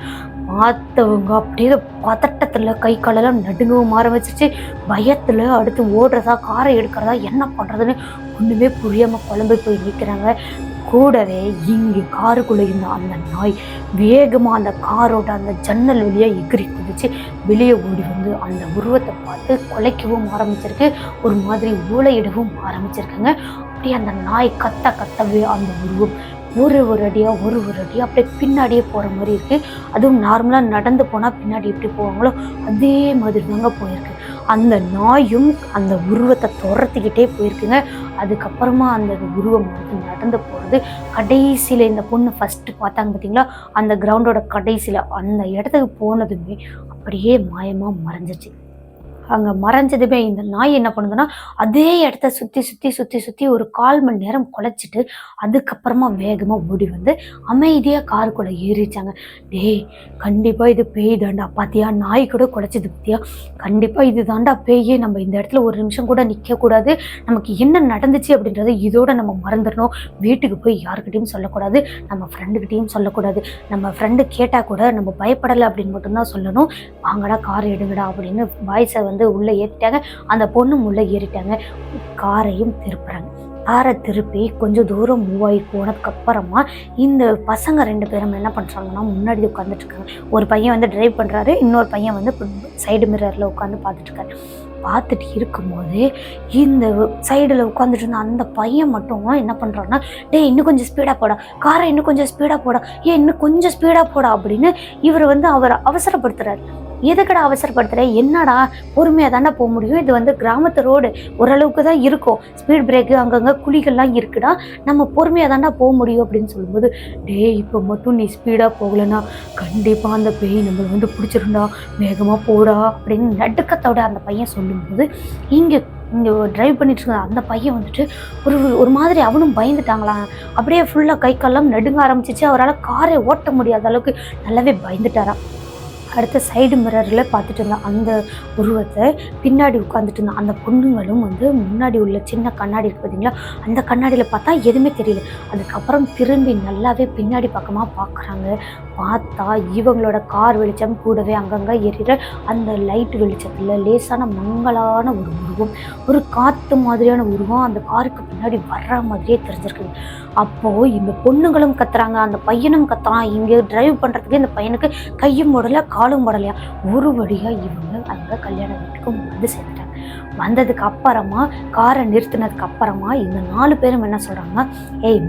பார்த்தவங்க அப்படியே பதட்டத்தில் கை காலெல்லாம் நடுங்கவும் ஆரம்பிச்சிச்சு. பயத்தில் அடுத்து ஓடுறதா காரை எடுக்கிறதா என்ன பண்ணுறதுன்னு ஒன்றுமே புரியாமல் குழம்பு போய் நிற்கிறாங்க. கூடவே இங்கே காருக்குள்ளே இருந்த அந்த நாய் வேகமாக அந்த காரோட அந்த ஜன்னல் வழியாக எகிரி குதிச்சு வெளியே ஓடி வந்து அந்த உருவத்தை பார்த்து குலைக்கவும் ஆரம்பிச்சிருக்கு, ஒரு மாதிரி ஊளையிடவும் ஆரம்பிச்சிருக்காங்க. அப்படியே அந்த நாய் கத்தவே அந்த உருவம் ஒரு அடியாக அப்படியே பின்னாடியே போகிற மாதிரி இருக்குது. அதுவும் நார்மலாக நடந்து போனால் பின்னாடி எப்படி போவாங்களோ அதே மாதிரி தாங்க போயிருக்கு. அந்த நாயும் அந்த உருவத்தை துரத்திக்கிட்டே போயிருக்குங்க. அதுக்கப்புறமா அந்த உருவம் வந்து நடந்து போகிறது. கடைசியில் இந்த பொண்ணு ஃபஸ்ட்டு பார்த்தாங்க பார்த்தீங்களா, அந்த கிரவுண்டோட கடைசியில் அந்த இடத்துக்கு போனதுமே அப்படியே மாயமாக மறைஞ்சிச்சு. அங்கே மறைஞ்சதுமே இந்த நாய் என்ன பண்ணுதுன்னா அதே இடத்த சுற்றி ஒரு 1/4 மணி நேரம் குலைச்சிட்டு அதுக்கப்புறமா வேகமாக ஓடி வந்து அமைதியாக காருக்குள்ளே ஏறிச்சாங்க. கண்டிப்பாக இது பேய் தாண்டா, பார்த்தியா நாய் கூட குலைச்சிது பார்த்தியா, கண்டிப்பாக இது தாண்டா பேயே, நம்ம இந்த இடத்துல ஒரு நிமிஷம் கூட நிற்கக்கூடாது, நமக்கு என்ன நடந்துச்சு அப்படின்றத இதோட நம்ம மறந்துடணும், வீட்டுக்கு போய் யாருக்கிட்டையும் சொல்லக்கூடாது, நம்ம ஃப்ரெண்டுக்கிட்டையும் சொல்லக்கூடாது, நம்ம ஃப்ரெண்டு கேட்டால் கூட நம்ம பயப்படலை அப்படின்னு மட்டும்தான் சொல்லணும், வாங்கடா கார் எடுங்கடா அப்படின்னு பாய்ஸை வந்து உள்ளே ஏறிட்டாங்க. அந்த பொண்ணும் உள்ளே ஏறிட்டாங்க. காரையும் திருப்புறாங்க. காரை திருப்பி கொஞ்சம் தூரம் மூவ் ஆகி போனதுக்கு அப்புறமா இந்த பசங்க 2 பேரும் என்ன பண்ணுறாங்கன்னா முன்னாடி உட்காந்துட்டு இருக்காங்க. ஒரு பையன் வந்து டிரைவ் பண்ணுறாரு, இன்னொரு பையன் வந்து சைடு மிரரில் உட்காந்து பார்த்துட்டு இருக்கும்போது இந்த சைடில் உட்காந்துட்டு இருந்த அந்த பையன் மட்டும் என்ன பண்ணுறான்னா, இன்னும் கொஞ்சம் ஸ்பீடாக போடா, காரை இன்னும் கொஞ்சம் ஸ்பீடாக போடா, இன்னும் கொஞ்சம் ஸ்பீடாக போடா அப்படின்னு இவர் வந்து அவரை அவசரப்படுத்துறாரு. எதுக்கடா அவசரப்படுத்துற, என்னடா பொறுமையாக தானே போக முடியும், இது வந்து கிராமத்து ரோடு ஓரளவுக்கு தான் இருக்கும், ஸ்பீட் பிரேக்கு அங்கங்கே குழிகள்லாம் இருக்குடா, நம்ம பொறுமையாக தாண்டா போக முடியும் அப்படின்னு சொல்லும்போது, இப்போ மட்டும் நீ ஸ்பீடாக போகலைன்னா கண்டிப்பாக அந்த பேய் நம்மளை வந்து பிடிச்சிருந்தா, வேகமாக போடா அப்படின்னு நடுக்கத்தோட அந்த பையன் சொல்லும்போது, இங்கே ட்ரைவ் பண்ணிட்டு இருக்க அந்த பையன் வந்துட்டு ஒரு மாதிரி அவனும் பயந்துட்டாங்களாம். அப்படியே ஃபுல்லாக கை கால்லாம் நடுங்க ஆரம்பிச்சிச்சு. அவரால் காரை ஓட்ட முடியாத அளவுக்கு நல்லாவே பயந்துட்டாராம். அடுத்த சைடு மிரரில் பார்த்துட்டு இருந்தான் அந்த உருவத்தை. பின்னாடி உட்காந்துட்டு இருந்தான் அந்த பொண்ணுங்களும் வந்து முன்னாடி உள்ள சின்ன கண்ணாடி இருக்குது பார்த்தீங்களா, அந்த கண்ணாடியில் பார்த்தா எதுவுமே தெரியல. அதுக்கப்புறம் திரும்பி நல்லாவே பின்னாடி பக்கமாக பார்க்குறாங்க. பார்த்தா இவங்களோட கார் வெளிச்சம் கூடவே அங்கங்கே எரிகிற அந்த லைட் வெளிச்சத்தில் லேசான மங்கலான ஒரு உருவம், ஒரு காற்று மாதிரியான உருவம் அந்த காருக்கு பின்னாடி வர்ற மாதிரியே தெரிஞ்சிருக்குது. அப்போது இந்த பொண்ணுங்களும் கத்துறாங்க, அந்த பையனும் கத்துறான். இங்கே டிரைவ் பண்ணுறதுக்கு இந்த பையனுக்கு கையும் போடலை காலும் போடலையா. ஒரு வழியாக இவங்க அங்கே கல்யாண வீட்டுக்கு வந்து சேர்த்துட்டாங்க. வந்ததுக்கு அப்புறமா காரை நிறுத்தினதுக்கு அப்புறமா இந்த 4 பேரும் என்ன சொல்கிறாங்கன்னா,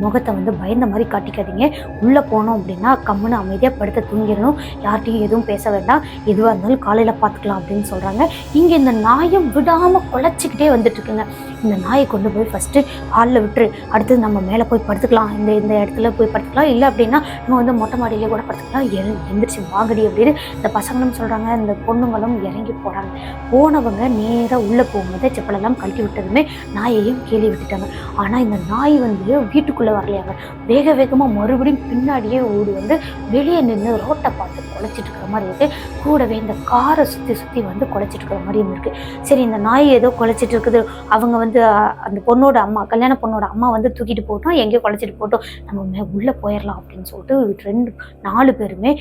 முகத்தை வந்து பயந்த மாதிரி காட்டிக்காதீங்க, உள்ளே போனோம் அப்படின்னா கம்முன்னு அமைதியாக படுத்த தூங்கிடணும், யார்கிட்டையும் எதுவும் பேச வேண்டாம், எதுவாக இருந்தாலும் காலையில் பார்த்துக்கலாம் அப்படின்னு சொல்கிறாங்க. இங்கே இந்த நாயும் விடாமல் குலைச்சிக்கிட்டே வந்துட்டுருக்குங்க. இந்த நாயை கொண்டு போய் ஃபஸ்ட்டு ஹாலில் விட்டுரு, அடுத்தது நம்ம மேலே போய் படுத்துக்கலாம், இந்த இடத்துல போய் படுத்துக்கலாம், இல்லை அப்படின்னா நம்ம வந்து மொட்டை மாடியிலே கூட படுத்துக்கலாம், எந்திரிச்சு வாங்கடி அப்படின்னு இந்த பசங்களும் சொல்கிறாங்க. இந்த பொண்ணுங்களும் இறங்கி போகிறாங்க. போனவங்க நேராக உள்ளே போகும்போது செப்பலெல்லாம் கழட்டி விட்டதுமே நாயையும் கீழே விட்டுட்டாங்க. ஆனால் இந்த நாய் வந்து வீட்டுக்குள்ளே வரலையாங்க, வேக வேகமாக மறுபடியும் பின்னாடியே ஓடி வந்து வெளியே நின்று ரோட்டை பார்த்து குலைச்சிட்டு இருக்கிற மாதிரி இருக்குது. கூடவே இந்த காரை சுற்றி வந்து குலைச்சிட்டு இருக்கிற மாதிரியும் இருக்குது. சரி, இந்த நாய் ஏதோ குலைச்சிட்டு இருக்குது, அவங்க வந்து அந்த பொண்ணோட அம்மா, கல்யாண பொண்ணோட அம்மா வந்து தூக்கிட்டு போட்டோம், எங்கேயோ குலைச்சிட்டு போட்டோம், நம்ம உள்ளே போயிடலாம் அப்படின்னு சொல்லிட்டு 4 பேருமே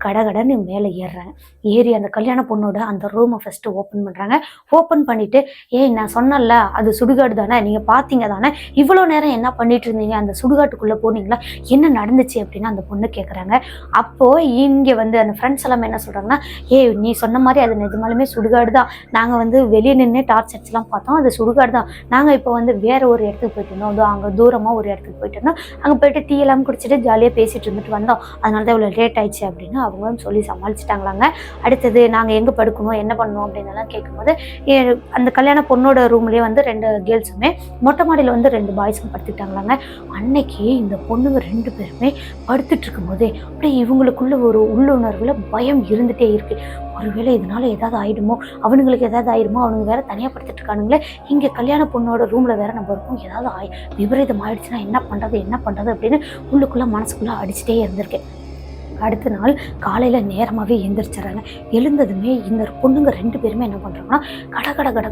கடகடன்னு மேலே ஏறுறாங்க. ஏறி அந்த கல்யாண பொண்ணோட அந்த ரூமை ஃபஸ்ட்டு ஓப்பன் பண்ணுறாங்க. ஓப்பன் பண்ணிவிட்டு, நான் சொன்னல அது சுடுகாடு தானே, நீங்கள் பார்த்தீங்க தானே, இவ்வளோ நேரம் என்ன பண்ணிட்டு இருந்தீங்க, அந்த சுடுகாட்டுக்குள்ளே போனீங்களா, என்ன நடந்துச்சு அப்படின்னு அந்த பொண்ணு கேட்குறாங்க. அப்போது இங்கே வந்து அந்த ஃப்ரெண்ட்ஸ் எல்லாமே என்ன சொல்கிறாங்கன்னா, நீ சொன்ன மாதிரி அது நிஜமாலுமே சுடுகாடு தான், நாங்கள் வந்து வெளியே நின்று டார்ச் அடிச்சுலாம் பார்த்தோம், அது சுடுகாடு தான், நாங்கள் இப்போ வந்து வேறு ஒரு இடத்துக்கு போயிட்டு இருந்தோம், அங்கே தூரமாக ஒரு இடத்துக்கு போயிட்டு இருந்தோம், அங்கே போயிட்டு டீ எல்லாம் குடிச்சிட்டு ஜாலியாக பேசிகிட்டு இருந்துட்டு வந்தோம், அதனால தான் இவ்வளோ லேட் ஆயிடுச்சு அப்படின்னு அவங்களும் சொல்லி சமாளிச்சிட்டாங்களாங்க. அடுத்தது நாங்கள் எங்கே படுக்கணும் என்ன பண்ணணும் அப்படின்னலாம் கேட்கும்போது, அந்த கல்யாண பொண்ணோட ரூம்லேயே வந்து 2 கேர்ள்ஸுமே, மொட்டை மாடியில் வந்து 2 பாய்ஸும் படுத்துட்டாங்களாங்க. அன்னைக்கு இந்த பொண்ணுங்க 2 பேருமே படுத்துட்டு இருக்கும்போதே அப்படியே இவங்களுக்குள்ள ஒரு உள்ளுணர்வில் பயம் இருந்துகிட்டே இருக்குது. ஒருவேளை இதனால் ஏதாவது ஆகிடுமோ, அவனுங்களுக்கு ஏதாவது ஆகிடுமோ, அவனுங்க வேறு தனியாக படுத்துட்டு இருக்கானுங்களே, இங்கே கல்யாண பொண்ணோட ரூமில் வேறு நம்ம இருக்கும், ஏதாவது விபரீதம் ஆகிடுச்சுன்னா என்ன பண்ணுறது அப்படின்னு உள்ளுக்குள்ளே மனசுக்குள்ளே அடிச்சுட்டே இருந்திருக்கேன். அடுத்த நாள் காலையில் நேரமாகவே எழுந்திரிச்சிட்றாங்க. எழுந்ததுமே இந்த பொண்ணுங்க 2 பேருமே என்ன பண்ணுறாங்கன்னா,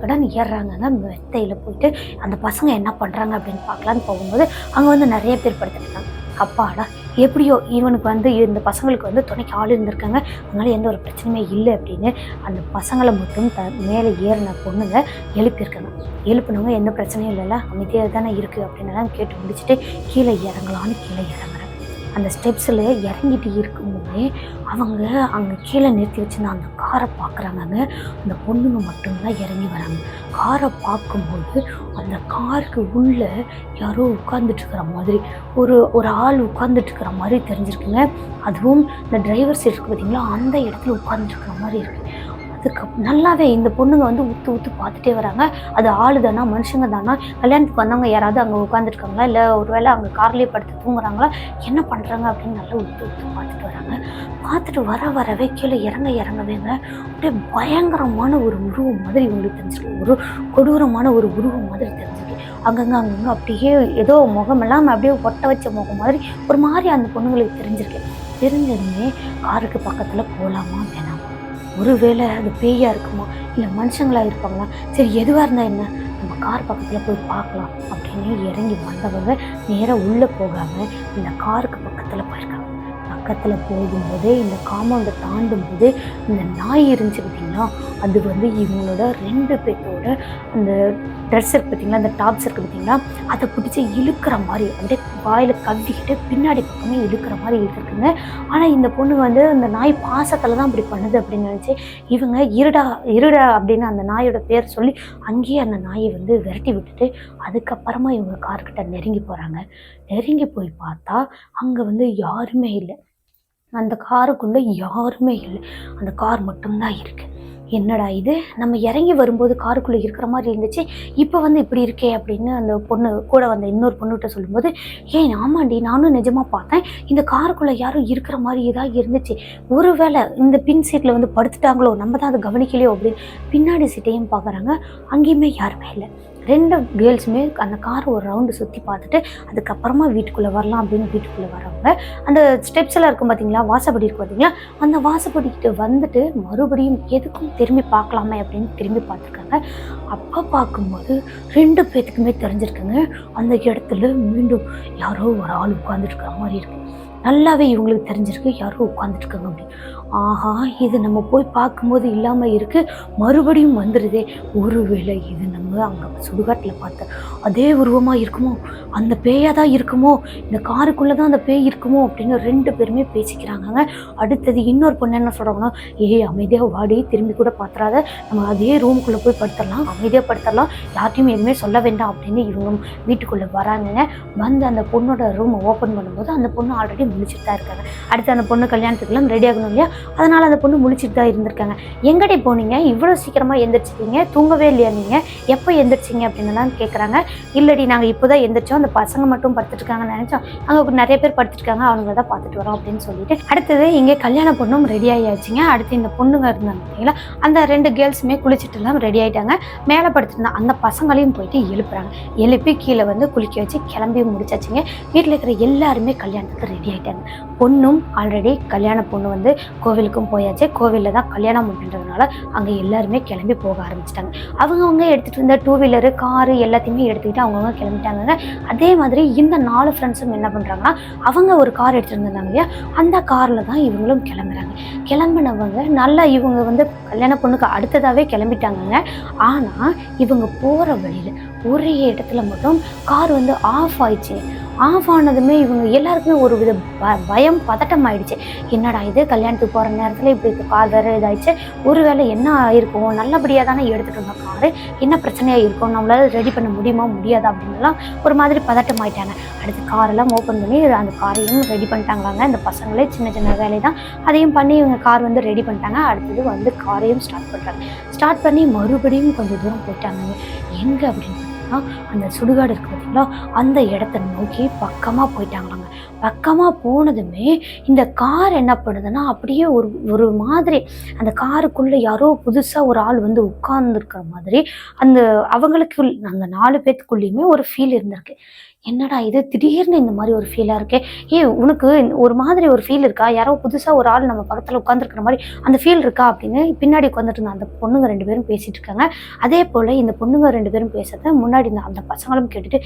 கடன்னு ஏறுறாங்கங்க. மெத்தையில் போயிட்டு அந்த பசங்க என்ன பண்ணுறாங்க அப்படின்னு பார்க்கலான்னு போகும்போது அங்கே வந்து நிறைய பேர் படுத்துட்டாங்க. அப்பாடா, எப்படியோ இவனுக்கு வந்து இந்த பசங்களுக்கு வந்து துணைக்கு ஆள் இருந்திருக்காங்க, அதனால எந்த ஒரு பிரச்சனையுமே இல்லை அப்படின்னு அந்த பசங்களை மட்டும் மேலே ஏறின பொண்ணுங்க எழுப்பியிருக்காங்க. எழுப்பினவங்க எந்த பிரச்சனையும் இல்லைல்ல, அமைதியாக தானே இருக்குது அப்படின்னு கேட்டு முடிச்சுட்டு கீழே இறங்குறாங்க. அந்த ஸ்டெப்ஸில் இறங்கிட்டு இருக்கும்போதே அவங்க அங்கே கீழே நிறுத்தி வச்சுருந்த அந்த காரை பார்க்குறாங்கங்க. அந்த பொண்ணுங்க மட்டும்தான் இறங்கி வராங்க. காரை பார்க்கும்போது அந்த காருக்கு உள்ளே யாரோ உட்காந்துட்ருக்கிற மாதிரி, ஒரு ஆள் உட்காந்துட்ருக்கிற மாதிரி தெரிஞ்சிருக்குங்க. அதுவும் இந்த டிரைவர் சீட் இருக்குது பார்த்திங்களா, அந்த இடத்துல உட்காந்துட்ருக்கிற மாதிரி இருக்குது. அதுக்கு நல்லாவே இந்த பொண்ணுங்க வந்து உத்து பார்த்துட்டே வராங்க. அது ஆளு தானா, மனுஷங்க தானா, கல்யாணத்துக்கு வந்தவங்க யாராவது அங்கே உட்காந்துருக்காங்களா, இல்லை ஒருவேளை அங்கே கார்லேயே படுத்து தூங்குறாங்களா, என்ன பண்ணுறாங்க அப்படின்னு நல்லா உத்து பார்த்துட்டு வராங்க. பார்த்துட்டு வரவே கீழே இறங்கவேங்க அப்படியே பயங்கரமான ஒரு உருவம் மாதிரி இவங்களுக்கு தெரிஞ்சிருக்கு. ஒரு கொடூரமான ஒரு உருவம் மாதிரி தெரிஞ்சிருக்கு. அங்கங்கே அப்படியே ஏதோ முகமெல்லாம் அப்படியே ஒட்ட வச்ச முகம் மாதிரி ஒரு மாதிரி அந்த பொண்ணுங்களுக்கு தெரிஞ்சிருக்கு. தெரிஞ்சதுமே காருக்கு பக்கத்தில் போகலாமா வேணாமா, ஒருவேளை அது பேயா இருக்குமா இல்லை மனுஷங்களாக இருப்பாங்களா, சரி எதுவாக இருந்தால் என்ன, நம்ம கார் பக்கத்தில் போய் பார்க்கலாம் அப்படின்னு இறங்கி வந்தவங்க நேராக உள்ளே போகாமல் இந்த காருக்கு பக்கத்தில் போயிருக்காங்க. பக்கத்தில் போகும்போதே இந்த காம்பவுண்டை தாண்டும் போது இந்த நாய் இருந்துச்சு பார்த்திங்களா, அது வந்து இவங்களோட 2 பேர்த்தோட அந்த ட்ரெஸ் இருக்குது பார்த்திங்களா, அந்த டாப்ஸ் இருக்குது பார்த்திங்களா, அதை பிடிச்சி இழுக்கிற மாதிரி அப்படியே வாயில் கவ்விக்கிட்டு பின்னாடி பக்கமே இழுக்கிற மாதிரி இழுத்துருக்குங்க. ஆனால் இந்த பொண்ணு வந்து அந்த நாய் பாசத்தில் தான் அப்படி பண்ணுது அப்படின்னு நினச்சி இவங்க இருடா அப்படின்னு அந்த நாயோட பேர் சொல்லி அங்கேயே அந்த நாயை வந்து விரட்டி விட்டுட்டு அதுக்கப்புறமா இவங்க கார்கிட்ட நெருங்கி போகிறாங்க. நெருங்கி போய் பார்த்தா அங்கே வந்து யாருமே இல்லை. அந்த காருக்குள்ளே யாருமே இல்லை, அந்த கார் மட்டும்தான் இருக்குது. என்னடா இது, நம்ம இறங்கி வரும்போது காருக்குள்ளே இருக்கிற மாதிரி இருந்துச்சு, இப்போ வந்து இப்படி இருக்கே அப்படின்னு அந்த பொண்ணு கூட வந்த இன்னொரு பொண்ணுகிட்ட சொல்லும்போது, ஏன் ஆமாண்டி நானும் நிஜமாக பார்த்தேன், இந்த காருக்குள்ளே யாரும் இருக்கிற மாதிரி ஏதாவது இருந்துச்சு, ஒருவேளை இந்த பின் சீட்டில் வந்து படுத்துட்டாங்களோ, நம்ம தான் அதை கவனிக்கலையோ அப்படின்னு பின்னாடி சீட்டையும் பார்க்குறாங்க. அங்கேயுமே யாருமே இல்லை. 2 கேர்ள்ஸுமே அந்த கார் ஒரு ரவுண்டு சுற்றி பார்த்துட்டு அதுக்கப்புறமா வீட்டுக்குள்ளே வரலாம் அப்படின்னு வீட்டுக்குள்ளே வரவங்க அந்த ஸ்டெப்ஸ் எல்லாம் இருக்கும் பார்த்தீங்களா, வாசப்படி இருக்கும் பார்த்தீங்களா, அந்த வாசப்படிக்கிட்ட வந்துட்டு மறுபடியும் எதுக்கும் திரும்பி பார்க்கலாமே அப்படின்னு திரும்பி பார்த்துருக்காங்க. அப்போ பார்க்கும்போது 2 பேத்துக்குமே தெரிஞ்சிருக்குங்க, அந்த இடத்துல மீண்டும் யாரோ ஒரு ஆள் உட்காந்துட்டு இருக்கிற மாதிரி இருக்குது. நல்லாவே இவங்களுக்கு தெரிஞ்சிருக்கு யாரோ உட்காந்துட்டுருக்காங்க அப்படின்னு. ஆஹா, இது நம்ம போய் பார்க்கும்போது இல்லாமல் இருக்குது, மறுபடியும் வந்துடுதே, ஒருவேளை இது நம்ம அங்கே சுடுகாட்டில் பார்த்த அதே உருவமாக இருக்குமோ, அந்த பேயாக தான் இருக்குமோ, இந்த காருக்குள்ளே தான் அந்த பேய் இருக்குமோ அப்படின்னு 2 பேருமே பேசிக்கிறாங்க. அடுத்தது இன்னொரு பொண்ணு என்ன சொல்கிறாங்கன்னா, அமைதியாக வாடி, திரும்பி கூட பார்த்துறாத, நம்ம அதே ரூமுக்குள்ளே போய் படுத்துடலாம், அமைதியாக படுத்துடலாம், யார்ட்டையும் எதுவுமே சொல்ல வேண்டாம் அப்படின்னு இவங்க வீட்டுக்குள்ளே வராங்க. வந்து அந்த பொண்ணோட ரூமை ஓப்பன் பண்ணும்போது அந்த பொண்ணு ஆல்ரெடி முழிச்சிட்டு தான் இருக்காங்க. அடுத்து அந்த பொண்ணு கல்யாணத்துக்குலாம் ரெடி ஆகணும் இல்லையா, அதனால் அந்த பொண்ணு முழிச்சிட்டு தான் இருந்திருக்காங்க. எங்கடி போனீங்க, இவ்வளோ சீக்கிரமாக எந்திரிச்சிட்டீங்க, தூங்கவே இல்லையா நீங்கள், எப்போ எந்திரிச்சிங்க அப்படின்னுலாம் கேட்குறாங்க. இல்லடி நாங்கள் இப்போ தான் எந்திரிச்சோம், அந்த பசங்க மட்டும் படுத்துட்டுருக்காங்கன்னு நினச்சோம், அங்கே நிறைய பேர் படுத்துருக்காங்க, அவங்கள தான் பார்த்துட்டு வரோம் அப்படின்னு சொல்லிட்டு அடுத்தது இங்கே கல்யாண பொண்ணும் ரெடி ஆகியாச்சுங்க. அடுத்து இந்த பொண்ணுங்க இருந்தாங்க பார்த்தீங்களா, அந்த 2 கேர்ள்ஸுமே குளிச்சுட்டுலாம் ரெடி ஆகிட்டாங்க. மேலே படுத்துருந்தா அந்த பசங்களையும் போயிட்டு எழுப்புறாங்க. எழுப்பி கீழே வந்து குளிக்க வச்சு கிளம்பி முடிச்சாச்சுங்க. வீட்டில் இருக்கிற எல்லாருமே கல்யாணத்துக்கு ரெடி ஆகிட்டாங்க. பொண்ணும் ஆல்ரெடி கல்யாண பொண்ணு வந்து கோவிலுக்கும் போயாச்சு, கோவிலில் தான் கல்யாணம் அப்படின்றதுனால அங்கே எல்லாருமே கிளம்பி போக ஆரம்பிச்சிட்டாங்க. அவங்கவுங்க எடுத்துகிட்டு இருந்த 2 வீலரு காரு எல்லாத்தையுமே எடுத்துக்கிட்டு அவங்கவுங்க கிளம்பிட்டாங்க. அதே மாதிரி இந்த 4 ஃப்ரெண்ட்ஸும் என்ன பண்ணுறாங்கன்னா, அவங்க ஒரு கார் எடுத்துகிட்டு இருந்தாங்க இல்லையா, அந்த காரில் தான் இவங்களும் கிளம்புறாங்க. கிளம்பினவங்க நல்லா இவங்க வந்து கல்யாண பொண்ணுக்கு அடுத்ததாகவே கிளம்பிட்டாங்க. ஆனால் இவங்க போகிற வழியில் ஒரே இடத்துல மட்டும் கார் வந்து ஆஃப் ஆயிடுச்சு. ஆஃப் ஆனதுமே இவங்க எல்லாருக்குமே ஒரு வித பயம் பதட்டம் ஆயிடுச்சு. என்னடா இது, கல்யாணத்துக்கு போகிற நேரத்தில் இப்படி கார் வேறு இதாகிடுச்சு, ஒருவேளை என்ன ஆயிருக்கும், நல்லபடியாக தானே எடுத்துகிட்டு இருந்த காரு, என்ன பிரச்சனையாக இருக்கும், நம்மளால ரெடி பண்ண முடியுமா முடியாதா அப்படின்லாம் ஒரு மாதிரி பதட்டம் ஆயிட்டாங்க. அடுத்து காரெல்லாம் ஓப்பன் பண்ணி அந்த காரையும் ரெடி பண்ணிட்டாங்களாங்க. இந்த பசங்களே சின்ன சின்ன வேலை தான், அதையும் பண்ணி இவங்க கார் வந்து ரெடி பண்ணிட்டாங்க. அடுத்தது வந்து காரையும் ஸ்டார்ட் பண்ணுறாங்க. ஸ்டார்ட் பண்ணி மறுபடியும் கொஞ்சம் தூரம் போயிட்டாங்க. எங்கே அப்படின்னு அந்த சுடுகாடு இருக்கு பார்த்தீங்களா, அந்த இடத்த நோக்கி பக்கமாக போயிட்டாங்களாங்க. பக்கமாக போனதுமே இந்த கார் என்ன பண்ணுதுன்னா, அப்படியே ஒரு மாதிரி அந்த காருக்குள்ளே யாரோ புதுசாக ஒரு ஆள் வந்து உட்கார்ந்துருக்கிற மாதிரி அந்த அவங்களுக்கு அந்த 4 பேத்துக்குள்ளேயுமே ஒரு ஃபீல் இருந்திருக்கு. என்னடா இது, திடீர்னு இந்த மாதிரி ஒரு ஃபீலாக இருக்கே, உனக்கு ஒரு மாதிரி ஒரு ஃபீல் இருக்கா, யாரோ புதுசாக ஒரு ஆள் நம்ம பக்கத்தில் உட்காந்துருக்கிற மாதிரி அந்த ஃபீல் இருக்கா அப்படின்னு பின்னாடி உட்காந்துட்டு இருந்த அந்த பொண்ணுங்க 2 பேரும் பேசிகிட்டு இருக்காங்க. அதே போல் இந்த பொண்ணுங்க 2 பேரும் பேசுறத முன்னாடி அந்த பசங்களும் கேட்டுட்டு,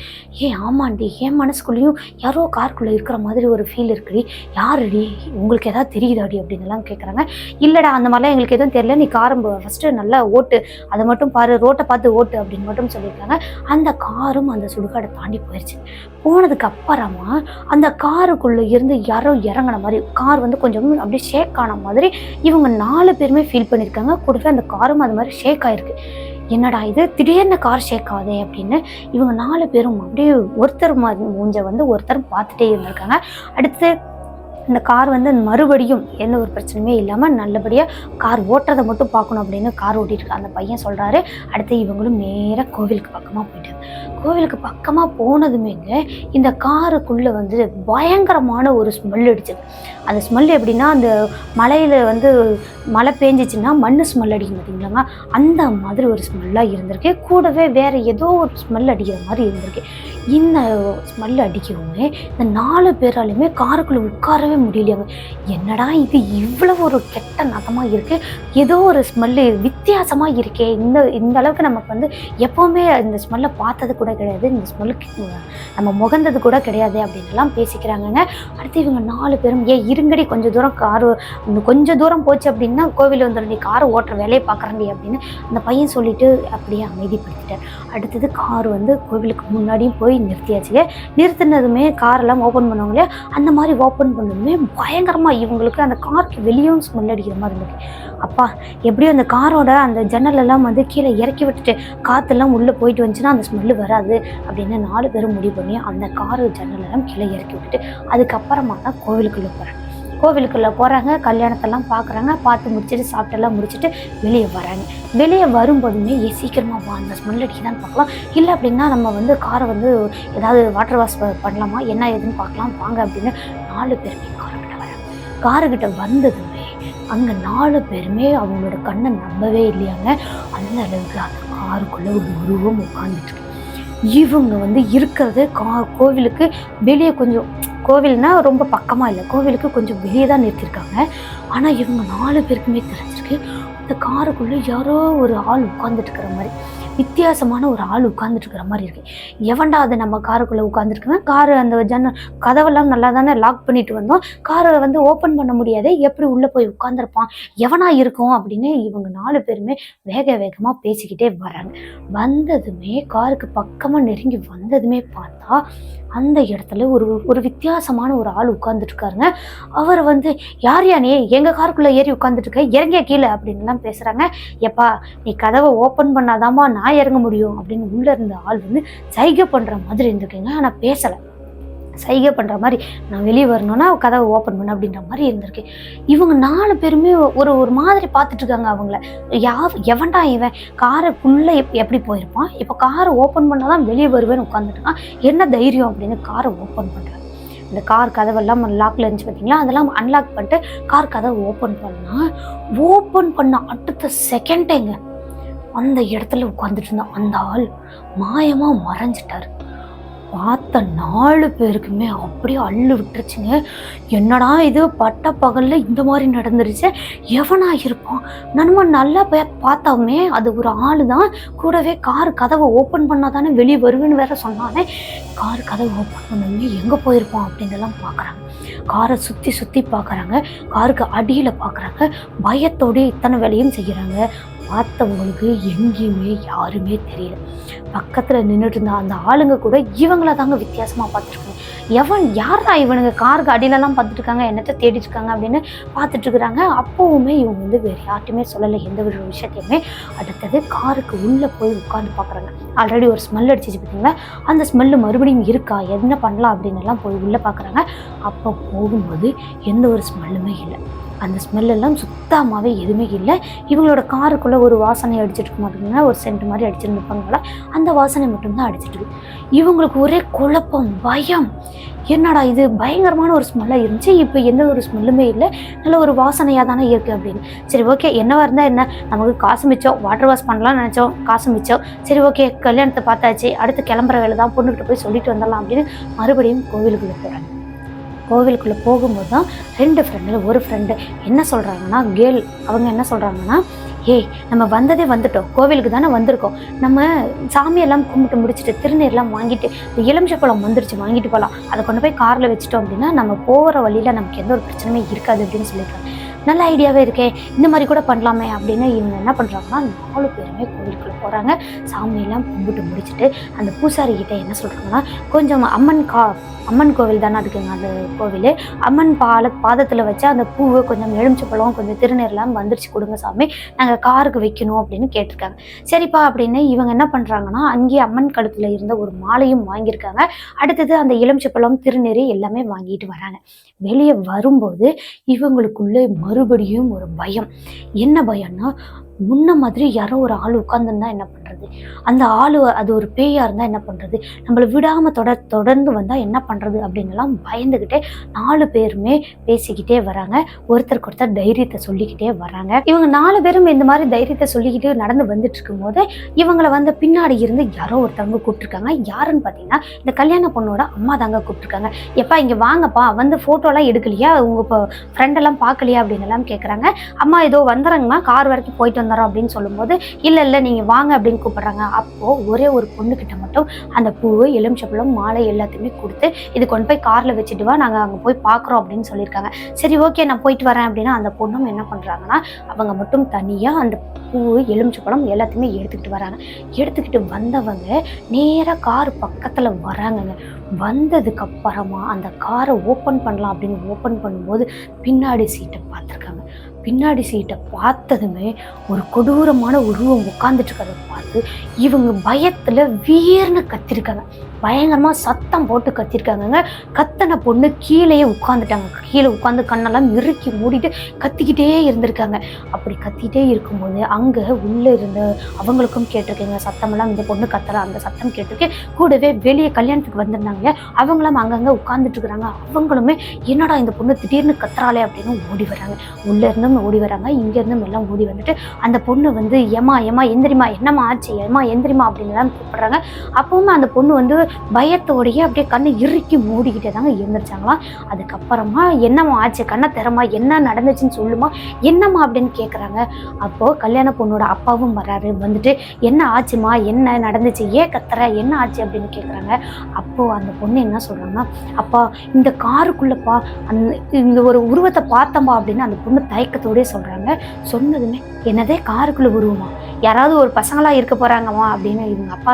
ஆமாண்டி, என் மனசுக்குள்ளேயும் யாரோ காருக்குள்ளே இருக்கிற மாதிரி ஒரு ஃபீல் இருக்குடி, யாருடி, உங்களுக்கு எதாவது தெரியுதாடி அப்படின்னு எல்லாம் கேட்குறாங்க. இல்லைடா, அந்த மாதிரிலாம் எங்களுக்கு எதுவும் தெரியல, நீ காரை ஃபஸ்ட்டு நல்லா ஓட்டு, அதை மட்டும் பாரு, ரோட்டை பார்த்து ஓட்டு அப்படின்னு மட்டும் சொல்லியிருக்காங்க. அந்த காரும் அந்த சுடுகாடை தாண்டி போயிடுச்சு. போனதுக்கு அப்புறமா அந்த காருக்குள்ளே இருந்து யாரோ இறங்கின மாதிரி, கார் வந்து கொஞ்சம் அப்படியே ஷேக் ஆன மாதிரி இவங்க 4 பேருமே ஃபீல் பண்ணியிருக்காங்க. கூடவே அந்த காரும் அது மாதிரி ஷேக் ஆகிருக்கு. என்னடா இது, திடீர்னு கார் ஷேக் ஆகுதே அப்படின்னு இவங்க 4 பேரும் அப்படியே ஒருத்தர் மூஞ்ச வந்து ஒருத்தர் பார்த்துட்டே இருந்திருக்காங்க. அடுத்து இந்த கார் வந்து மறுபடியும் எந்த ஒரு பிரச்சனையுமே இல்லாமல் நல்லபடியாக கார் ஓட்டுறதை மட்டும் பார்க்கணும் அப்படின்னு கார் ஓட்டிட்டு அந்த பையன் சொல்கிறாரு. அடுத்து இவங்களும் நேராக கோவிலுக்கு பக்கமாக போயிட்டாங்க. கோவிலுக்கு பக்கமாக போனதுமேங்க இந்த காருக்குள்ளே வந்து பயங்கரமான ஒரு ஸ்மெல் அடிச்சது. அந்த ஸ்மெல் எப்படின்னா, அந்த மலையில் வந்து மழை பெஞ்சிச்சின்னா மண் ஸ்மெல் அடிக்கும் பார்த்தீங்களாங்க, அந்த மாதிரி ஒரு ஸ்மெல்லாக இருந்திருக்கு. கூடவே வேறு ஏதோ ஒரு ஸ்மெல் அடிக்கிற மாதிரி இருந்திருக்கு. இந்த ஸ்மெல் அடிக்கவுமே இந்த 4 பேராலையுமே காருக்குள்ளே உட்காரவே முடியலையாங்க. என்னடா இது, இவ்வளோ ஒரு கெட்ட நகமாக இருக்குது, ஏதோ ஒரு ஸ்மெல்லு வித்தியாசமாக இருக்கே, இந்த அளவுக்கு நமக்கு வந்து எப்போவுமே இந்த ஸ்மெல்லை பார்த்தது கூட கிடையாது, இந்த ஸ்மெல்லுக்கு நம்ம முகந்தது கூட கிடையாது அப்படின்லாம் பேசிக்கிறாங்கங்க. அடுத்து இவங்க 4 பேரும் இருங்கடி, கொஞ்சம் தூரம் காரு கொஞ்சம் தூரம் போச்சு அப்படின்னா கோவில் வந்துடும், நீ காரை ஓட்டுற வேலையை பார்க்குறேன்டி அப்படின்னு அந்த பையன் சொல்லிட்டு அப்படியே அமைதிப்படுத்திட்டார். அடுத்தது கார் வந்து கோவிலுக்கு முன்னாடியும் போய் நிறுத்தியாச்சுங்க. நிறுத்தினதுமே காரெல்லாம் ஓப்பன் பண்ணுவாங்க இல்லையா, அந்த மாதிரி ஓப்பன் பண்ணதுமே பயங்கரமாக இவங்களுக்கு அந்த காருக்கு வெளியும் ஸ்மெல் அடிக்கிற மாதிரி இருந்துச்சு. அப்பா, எப்படியும் அந்த காரோட அந்த ஜன்னலெல்லாம் வந்து கீழே இறக்கி விட்டுட்டு காற்றெல்லாம் உள்ளே போயிட்டு வந்துச்சுன்னா அந்த ஸ்மெல்லு வராது அப்படின்னு 4 பேரும் முடிவு பண்ணி அந்த காரு ஜன்னலெல்லாம் கீழே இறக்கி விட்டுட்டு அதுக்கப்புறமா தான் கோவிலுக்குள்ளே போகிறேன். கோவிலுக்குள்ளே போகிறாங்க, கல்யாணத்தெல்லாம் பார்க்குறாங்க, பார்த்து முடிச்சுட்டு சாப்பிட்டெல்லாம் முடிச்சுட்டு வெளியே வராங்க. வெளியே வரும்போதுமே சீக்கிரமாக வா, அந்த ஸ்மெல் அடிக்குதான்னு பார்க்கலாம், இல்லை அப்படின்னா நம்ம வந்து காரை வந்து ஏதாவது வாட்டர் வாஷ் பண்ணலாமா, என்ன ஏதுன்னு பார்க்கலாம் வாங்க அப்படின்னு 4 பேருமே காருக்கிட்ட வராங்க. காருக்கிட்ட வந்ததுமே அங்கே 4 பேருமே அவங்களோட கண்ணை நம்பவே இல்லையாங்க. அந்த அளவுக்கு அந்த காருக்குள்ளே ஒரு உருவம் உட்காந்துட்டு இவங்க வந்து இருக்கிறது கோவிலுக்கு வெளியே, கொஞ்சம் கோவில்னா ரொம்ப பக்கமாக இல்லை, கோவிலுக்கு கொஞ்சம் வெளியே தான் நிறுத்திருக்காங்க. ஆனால் இவங்க 4 பேருக்குமே தெரிஞ்சிருக்கு அந்த காருக்குள்ளே யாரோ ஒரு ஆள் உட்காந்துட்டு இருக்கிற மாதிரி, வித்தியாசமான ஒரு ஆள் உட்காந்துட்டு இருக்கிற மாதிரி இருக்கு. எவன்டா அது நம்ம காருக்குள்ளே உட்காந்துருக்குன்னா, காரு அந்த கதவெல்லாம் நல்லா தானே லாக் பண்ணிட்டு வந்தோம், காரை வந்து ஓப்பன் பண்ண முடியாது, எப்படி உள்ளே போய் உட்காந்துருப்பான், எவனா இருக்கும் அப்படின்னு இவங்க 4 பேருமே வேகமாக பேசிக்கிட்டே வராங்க. வந்ததுமே காருக்கு பக்கமாக நெருங்கி வந்ததுமே பார்த்தா அந்த இடத்துல ஒரு வித்தியாசமான ஒரு ஆள் உட்கார்ந்துட்டு இருக்காருங்க. அவர் வந்து யார் நீ எங்கள் காருக்குள்ளே ஏறி உட்காந்துட்டு இருக்க, இறங்கிய கீழே அப்படின்லாம் பேசுகிறாங்க. எப்பா நீ கதவை ஓப்பன் பண்ணாதாம்மா நான் இறங்க முடியும் அப்படின்னு உள்ளே இருந்த ஆள் வந்து சைகை பண்ணுற மாதிரி இருந்திருக்குங்க. ஆனால் பேசலை, சைகை பண்ணுற மாதிரி, நான் வெளியே வரணும்னா கதவை ஓப்பன் பண்ண அப்படின்ற மாதிரி இருந்திருக்கு. இவங்க 4 பேருமே ஒரு மாதிரி பார்த்துட்டு இருக்காங்க அவங்கள. எவன்டா இவன் காரைக்குள்ளே எப்படி போயிருப்பான், இப்போ காரை ஓப்பன் பண்ணால் தான் வெளியே வருவேன்னு உட்காந்துட்டுருக்கான், என்ன தைரியம் அப்படின்னு காரை ஓப்பன் பண்ணுறாங்க. இந்த கார் கதவெல்லாம் லாக்ல இருந்துச்சு பார்த்தீங்களா, அதெல்லாம் அன்லாக் பண்ணிட்டு கார் கதவை ஓப்பன் பண்ண அடுத்த செகண்டேங்க அந்த இடத்துல உட்காந்துட்டு இருந்தான் அந்த ஆள் மாயமாக மறைஞ்சிட்டாரு. பார்த்த 4 பேருக்குமே அப்படியே அள்ளு விட்டுருச்சுங்க. என்னடா இது பட்ட பகலில் இந்த மாதிரி நடந்துருச்சு, எவனா இருப்பான், நம்ம நல்லா பார்த்தோமே அது ஒரு ஆள் தான், கூடவே கார் கதவை ஓப்பன் பண்ணாதானே வெளியே வருவேன்னு வேற சொன்னானே, கார் கதவை ஓப்பன் பண்ணவே எங்கே போயிருப்பான் அப்படின்னுலாம் பார்க்குறாங்க. காரை சுற்றி பார்க்குறாங்க, காருக்கு அடியில் பார்க்குறாங்க, பயத்தோடு இத்தனை வேலையும் செய்கிறாங்க. பார்த்தவங்களுக்கு எங்கேயுமே யாருமே தெரியல. பக்கத்தில் நின்றுட்டு இருந்த அந்த ஆளுங்க கூட இவங்கள தாங்க வித்தியாசமாக பார்த்துருக்காங்க. யாரா இவனுங்க காருக்கு அடியிலலாம் பார்த்துட்டு இருக்காங்க, என்னத்தை தேடிட்டு இருக்காங்க அப்படின்னு பார்த்துட்டு இருக்கிறாங்க. அப்போவுமே இவங்க வந்து வேறு யார்ட்டுமே சொல்லலை எந்த ஒரு விஷயத்தையுமே. அடுத்தது காருக்கு உள்ளே போய் உட்காந்து பார்க்குறாங்க. ஆல்ரெடி ஒரு ஸ்மெல் அடிச்சிச்சு பார்த்தீங்களா, அந்த ஸ்மெல்லு மறுபடியும் இருக்கா, என்ன பண்ணலாம் அப்படின்னு எல்லாம் போய் உள்ளே பார்க்குறாங்க. அப்போ போகும்போது எந்த ஒரு ஸ்மெல்லுமே இல்லை, அந்த ஸ்மெல்லெல்லாம் சுத்தமாகவே எதுவுமே இல்லை. இவங்களோட காருக்குள்ளே ஒரு வாசனை அடிச்சுட்டு இருக்க மாட்டேங்கன்னா, ஒரு சென்ட் மாதிரி அடிச்சுருந்துருப்பாங்களா, அந்த வாசனை மட்டும்தான் அடிச்சுட்டு இருக்கு. இவங்களுக்கு ஒரே குழப்பம், பயம், என்னடா இது பயங்கரமான ஒரு ஸ்மெல்லாக இருந்துச்சு, இப்போ எந்த ஒரு ஸ்மெல்லுமே இல்லை, நல்ல ஒரு வாசனையாக தானே இருக்குது அப்படின்னு. சரி ஓகே, என்னவா இருந்தால் என்ன, நமக்கு காசு மிச்சம், வாட்டர் வாஷ் பண்ணலாம்னு நினச்சோம், காசு மிச்சம், சரி ஓகே கல்யாணத்தை பார்த்தாச்சு, அடுத்து கிளம்புற வேலை தான், பொண்ணுக்கிட்ட போய் சொல்லிட்டு வந்துடலாம் அப்படின்னு மறுபடியும் கோவிலுக்குள்ளே போகிறாங்க. கோவிலுக்குள்ளே போகும்போது தான் 2 ஃப்ரெண்டில் ஒரு ஃப்ரெண்டு என்ன சொல்கிறாங்கன்னா, கேர்ள் அவங்க என்ன சொல்கிறாங்கன்னா, நம்ம வந்துட்டோம், கோவிலுக்கு தானே வந்திருக்கோம், நம்ம சாமியெல்லாம் கும்பிட்டு முடிச்சுட்டு திருநீர்லாம் வாங்கிட்டு இந்த எலுமிச்சப்பழம் வந்துருச்சு வாங்கிட்டு போகலாம், அதை கொண்டு போய் காரில் வச்சுட்டோம் அப்படின்னா நம்ம போகிற வழியில் நமக்கு எந்த ஒரு பிரச்சனையுமே இருக்காது அப்படின்னு சொல்லியிருக்காங்க. நல்ல ஐடியாவே இருக்கே, இந்த மாதிரி கூட பண்ணலாமே அப்படின்னு இவங்க என்ன பண்ணுறாங்கன்னா 4 பேருமே கோவிலுக்குள்ளே போகிறாங்க. சாமியெல்லாம் கும்பிட்டு முடிச்சுட்டு அந்த பூசாரி கிட்டே என்ன சொல்கிறாங்கன்னா, கொஞ்சம் அம்மன் கோவில் தானே இருக்குங்க அந்த கோவில், அம்மன் பாதத்தில் வச்சு அந்த பூவை கொஞ்சம் எலுமிச்சப்பழம் கொஞ்சம் திருநீர்லாம் வந்துருச்சு கொடுங்க சாமி, நாங்கள் காருக்கு வைக்கணும் அப்படின்னு கேட்டிருக்காங்க. சரிப்பா அப்படின்னு இவங்க என்ன பண்ணுறாங்கன்னா, அங்கேயே அம்மன் கழுத்தில் இருந்த ஒரு மாலையும் வாங்கியிருக்காங்க. அடுத்தது அந்த எலுமிச்சப்பழம் திருநீர் எல்லாமே வாங்கிட்டு வராங்க. வெளியே வரும்போது இவங்களுக்குள்ளே மறுபடியும் ஒரு பயம். என்ன பயம்னா, முன்ன மாதிரி யாரோ ஒரு ஆள் உட்கார்ந்துருந்தா என்ன பண்ணுறது, அந்த ஆள் அது ஒரு பேயாக இருந்தால் என்ன பண்ணுறது, நம்மளை விடாமல் தொடர்ந்து வந்தால் என்ன பண்ணுறது அப்படின்னுலாம் பயந்துக்கிட்டே 4 பேருமே பேசிக்கிட்டே வராங்க. ஒருத்தருக்கு ஒருத்தர் தைரியத்தை சொல்லிக்கிட்டே வராங்க. இவங்க 4 பேரும் இந்த மாதிரி தைரியத்தை சொல்லிக்கிட்டு நடந்து வந்துட்டு இருக்கும்போது இவங்களை வந்து பின்னாடி இருந்து யாரோ ஒருத்தவங்க கூப்பிட்டுருக்காங்க. யாருன்னு பார்த்தீங்கன்னா, இந்த கல்யாண பொண்ணோட அம்மா தாங்க கூப்பிட்டுருக்காங்க. எப்பா இங்கே வாங்கப்பா, வந்து ஃபோட்டோலாம் எடுக்கலையா, உங்கள் இப்போ ஃப்ரெண்டெல்லாம் பார்க்கலையா அப்படின்னு எல்லாம் கேட்குறாங்க. அம்மா ஏதோ வந்துடுறங்கம்மா, கார் வரைக்கும் போயிட்டு வந்துடுறோம் அப்படின்னு சொல்லும்போது, இல்லை நீங்கள் வாங்க அப்படின்னு கூப்பிட்றாங்க. அப்போது ஒரே ஒரு பொண்ணுக்கிட்ட மட்டும் அந்த பூவு எலுமிச்சப்பழம் மாலை எல்லாத்தையுமே கொடுத்து, இது கொண்டு போய் காரில் வச்சுட்டு வா, நாங்கள் அங்கே போய் பார்க்குறோம் அப்படின்னு சொல்லியிருக்காங்க. சரி ஓகே நான் போயிட்டு வரேன் அப்படின்னா அந்த பொண்ணும் என்ன பண்ணுறாங்கன்னா, அவங்க மட்டும் தனியாக அந்த பூவு எலுமிச்சப்பழம் எல்லாத்தையுமே எடுத்துக்கிட்டு வராங்க. எடுத்துக்கிட்டு வந்தவங்க நேராக கார் பக்கத்தில் வராங்கங்க. வந்ததுக்கு அப்புறமா அந்த காரை ஓப்பன் பண்ணலாம் அப்படின்னு ஓப்பன் பண்ணும்போது பின்னாடி சீட்டை பார்த்துருக்காங்க. பின்னாடி சீட்டை பார்த்ததுமே ஒரு கொடூரமான உருவம் உட்காந்துட்டு இருக்கிறத பார்த்து இவங்க பயத்தில் வீர்னு கத்திருக்காங்க. பயங்கரமாக சத்தம் போட்டு கத்திருக்காங்கங்க. கத்தின பொண்ணு கீழேயே உட்காந்துட்டாங்க. கீழே உட்காந்து கண்ணெல்லாம் இறுக்கி மூடிட்டு கத்திக்கிட்டே இருந்திருக்காங்க. அப்படி கத்திக்கிட்டே இருக்கும்போது அங்கே உள்ளே இருந்த அவங்களுக்கும் கேட்டிருக்கேங்க சத்தமெல்லாம். இந்த பொண்ணு கத்துறா அந்த சத்தம் கேட்டிருக்கு. கூடவே வெளியே கல்யாணத்துக்கு வந்திருந்தாங்க, அவங்களும் அங்கங்கே உட்காந்துட்டு இருக்கிறாங்க. அவங்களுமே என்னடா இந்த பொண்ணு திடீர்னு கத்துறாளே அப்படின்னு ஓடி வராங்க. உள்ளே இருந்தும் ஓடி வராங்க, இங்கே இருந்தும் எல்லாம் ஓடி வந்துட்டு அந்த பொண்ணு வந்து ஏமா எந்திரிமா, என்னம்மா ஆச்சு, ஏமா எந்திரிமா அப்படின்னு எல்லாம் கூப்பிடுறாங்க. அப்பவுமே அந்த பொண்ணு வந்து பயத்தோடையே அப்படியே கண்ணை இறுக்கி மூடிக்கிட்டே தாங்க எழுந்திரிச்சாங்களாம். அதுக்கப்புறமா என்னம்மா ஆச்சு, கண்ணை திறமா, என்ன நடந்துச்சுன்னு சொல்லுமா, என்னம்மா அப்படின்னு கேட்குறாங்க. அப்போது கல்யாண பொண்ணோட அப்பாவும் வராரு. வந்துட்டு என்ன ஆச்சுமா, என்ன நடந்துச்சு, ஏன் கத்துற, என்ன ஆச்சு அப்படின்னு கேட்குறாங்க. அப்போது அந்த பொண்ணு என்ன சொல்கிறாங்கன்னா, அப்பா இந்த காருக்குள்ளப்பா இந்த ஒரு உருவத்தை பார்த்தம்பா அப்படின்னு அந்த பொண்ணு தயக்கத்தோடய சொல்கிறாங்க. சொன்னதுமே என்னதே காருக்குள்ளே உருவமா, யாராவது ஒரு பசங்களாக இருக்க போகிறாங்கம்மா அப்படின்னு இவங்க அப்பா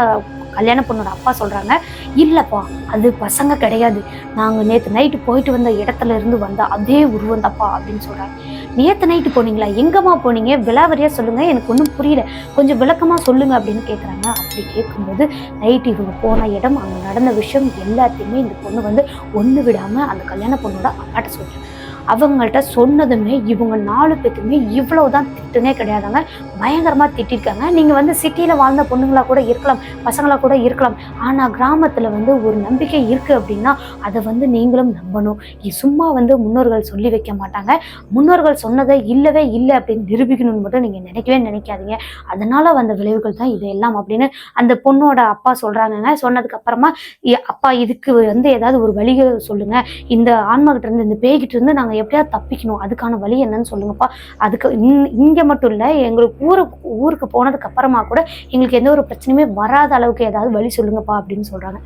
கல்யாண பொண்ணோட அப்பா சொல்கிறாங்க. இல்லைப்பா அது பசங்க கிடையாது, நாங்கள் நேற்று நைட்டு போயிட்டு வந்த இடத்துல இருந்து வந்த அதே உருவம் தப்பா அப்படின்னு சொல்கிறாங்க. நேற்று நைட்டு போனீங்களா, எங்கம்மா போனீங்க, விலாவரியாக சொல்லுங்கள், எனக்கு ஒன்றும் புரியல, கொஞ்சம் விளக்கமாக சொல்லுங்கள் அப்படின்னு கேட்குறாங்க. அப்படி கேட்கும்போது நைட்டு இவங்க போன இடம், அங்கே நடந்த விஷயம் எல்லாத்தையுமே இந்த பொண்ணு வந்து ஒன்று விடாமல் அந்த கல்யாண பொண்ணோட அப்பாட்ட சொல்கிறாங்க. அவங்கள்ட்ட சொன்னதுமே இவங்க 4 பேத்துக்குமே இவ்வளவுதான் திட்டுனே கிடையாதாங்க, பயங்கரமாக திட்டிருக்காங்க. நீங்கள் வந்து சிட்டியில் வாழ்ந்த பொண்ணுங்களாக கூட இருக்கலாம், பசங்களாக கூட இருக்கலாம், ஆனால் கிராமத்தில் வந்து ஒரு நம்பிக்கை இருக்குது அப்படின்னா அதை வந்து நீங்களும் நம்பணும். சும்மா வந்து முன்னோர்கள் சொல்லி வைக்க மாட்டாங்க, முன்னோர்கள் சொன்னதை இல்லவே இல்லை அப்படின்னு நிரூபிக்கணும்னு மட்டும் நீங்கள் நினைக்கவே நினைக்காதீங்க. அதனால் வந்த விளைவுகள் தான் இது எல்லாம் அப்படின்னு அந்த பொண்ணோட அப்பா சொல்கிறாங்கங்க. சொன்னதுக்கு அப்புறமா அப்பா இதுக்கு வந்து ஏதாவது ஒரு வழிகள் சொல்லுங்கள், இந்த ஆன்மாக்கிட்ட இருந்து இந்த பேய்கிட்ட இருந்து நாங்கள் எப்படியாவது தப்பிக்கணும், அதுக்கான வழி என்னன்னு சொல்லுங்கப்பா. அதுக்கு இங்கே மட்டும் இல்லை, எங்களுக்கு ஊருக்கு போனதுக்கு அப்புறமா கூட எங்களுக்கு எந்த ஒரு பிரச்சனையுமே வராத அளவுக்கு ஏதாவது வழி சொல்லுங்கப்பா அப்படின்னு சொல்கிறாங்க.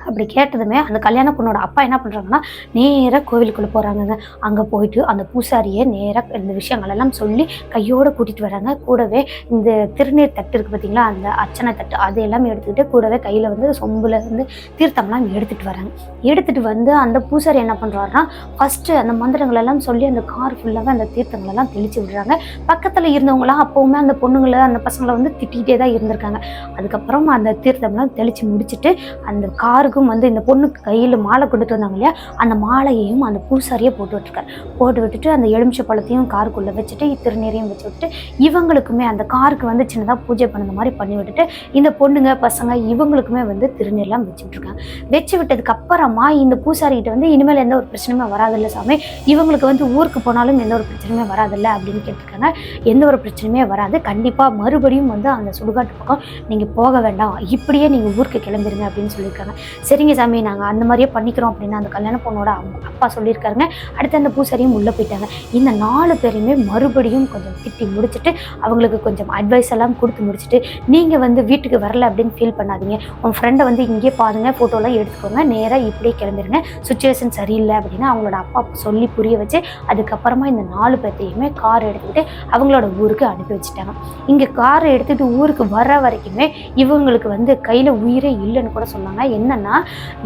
அப்படி கேட்டதுமே அந்த கல்யாண பொண்ணோட அப்பா என்ன பண்ணுறாங்கன்னா, நேராக கோவிலுக்குள்ளே போகிறாங்கங்க. அங்கே போயிட்டு அந்த பூசாரியை நேராக இந்த விஷயங்கள் எல்லாம் சொல்லி கையோடு கூட்டிகிட்டு வராங்க. கூடவே இந்த திருநீர் தட்டு இருக்குது பார்த்தீங்களா, அந்த அர்ச்சனை தட்டு அதையெல்லாம் எடுத்துக்கிட்டு கூடவே கையில் வந்து சொம்பில் வந்து தீர்த்தம்லாம் எடுத்துகிட்டு வராங்க. எடுத்துகிட்டு வந்து அந்த பூசாரி என்ன பண்ணுறாருன்னா, ஃபஸ்ட்டு அந்த மந்திரங்களெல்லாம் சொல்லி அந்த கார் ஃபுல்லாகவே அந்த தீர்த்தங்களெல்லாம் தெளித்து விடுறாங்க. பக்கத்தில் இருந்தவங்களாம் அப்போவுமே அந்த பொண்ணுங்களை அந்த பசங்களை வந்து திட்டிகிட்டே தான் இருந்திருக்காங்க. அதுக்கப்புறம் அந்த தீர்த்தம்லாம் தெளித்து முடிச்சுட்டு அந்த காரு வந்து இந்த பொண்ணுக்கு கையில் மாலை கொண்டுட்டு வந்தாங்க இல்லையா, அந்த மாலையையும் அந்த பூசாரியை போட்டு விட்டுருக்காரு. போட்டு விட்டுட்டு அந்த எலுமிச்சை பழத்தையும் காருக்குள்ளே வச்சுட்டு திருநீரையும் வச்சு விட்டுட்டு இவங்களுக்குமே அந்த காருக்கு வந்து சின்னதாக பூஜை பண்ணுற மாதிரி பண்ணி விட்டுட்டு இந்த பொண்ணுங்க பசங்க இவங்களுக்குமே வந்து திருநீர்லாம் வச்சு விட்டுருக்காங்க. வச்சு விட்டதுக்கு அப்புறமா இந்த பூசாரிகிட்ட வந்து இனிமேல் எந்த ஒரு பிரச்சனையுமே வராதில்ல சாமி, இவங்களுக்கு வந்து ஊருக்கு போனாலும் எந்த ஒரு பிரச்சனையுமே வராதில்ல அப்படின்னு கேட்டிருக்காங்க. எந்த ஒரு பிரச்சனையுமே வராது, கண்டிப்பாக மறுபடியும் வந்து அந்த சுடுகாட்டு பக்கம் நீங்கள் போக வேண்டாம், இப்படியே நீங்கள் ஊருக்கு கிளம்பிடுங்க அப்படின்னு சொல்லியிருக்காங்க. சரிங்க சாமி நாங்கள் அந்த மாதிரியே பண்ணிக்கிறோம் அப்படின்னு அந்த கல்யாண பொண்ணோட அப்பா சொல்லியிருக்காருங்க. அடுத்து அந்த பூசாரியும் உள்ளே போயிட்டாங்க. இந்த 4 பேரையுமே மறுபடியும் கொஞ்சம் திட்டி முடிச்சுட்டு அவங்களுக்கு கொஞ்சம் அட்வைஸ் எல்லாம் கொடுத்து முடிச்சுட்டு, நீங்கள் வந்து வீட்டுக்கு வரல அப்படின்னு ஃபீல் பண்ணாதீங்க, உங்கள் ஃப்ரெண்டை வந்து இங்கே பாருங்கள், ஃபோட்டோலாம் எடுத்துக்கோங்க, நேராக இப்படியே கிளம்பிடுங்க, சுச்சுவேஷன் சரியில்லை அப்படின்னு அவங்களோட அப்பா சொல்லி புரிய வச்சு அதுக்கப்புறமா இந்த 4 பேர்த்தையுமே கார் எடுத்துக்கிட்டு அவங்களோட ஊருக்கு அனுப்பி வச்சுட்டாங்க. இங்கே காரை எடுத்துகிட்டு ஊருக்கு வர வரைக்குமே இவங்களுக்கு வந்து கையில் உயிரே இல்லைன்னு கூட சொன்னாங்க. என்னன்னா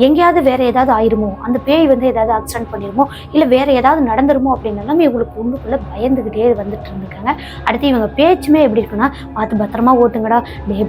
எங்கேயாவது வேற ஏதாவது ஆயிருமோ, அந்த பேய் வந்து ஏதாவது ஆக்சிடென்ட் பண்ணிடுமோ, இல்லை வேற ஏதாவது நடந்துருமோ அப்படின்னாலும் இவங்களுக்கு உள்ளுக்குள்ள பயந்துகிட்டே வந்துட்டு இருந்திருக்காங்க. அடுத்து இவங்க பேச்சுமே எப்படி இருக்குன்னா, பார்த்து பத்திரமா ஓட்டுங்கடா,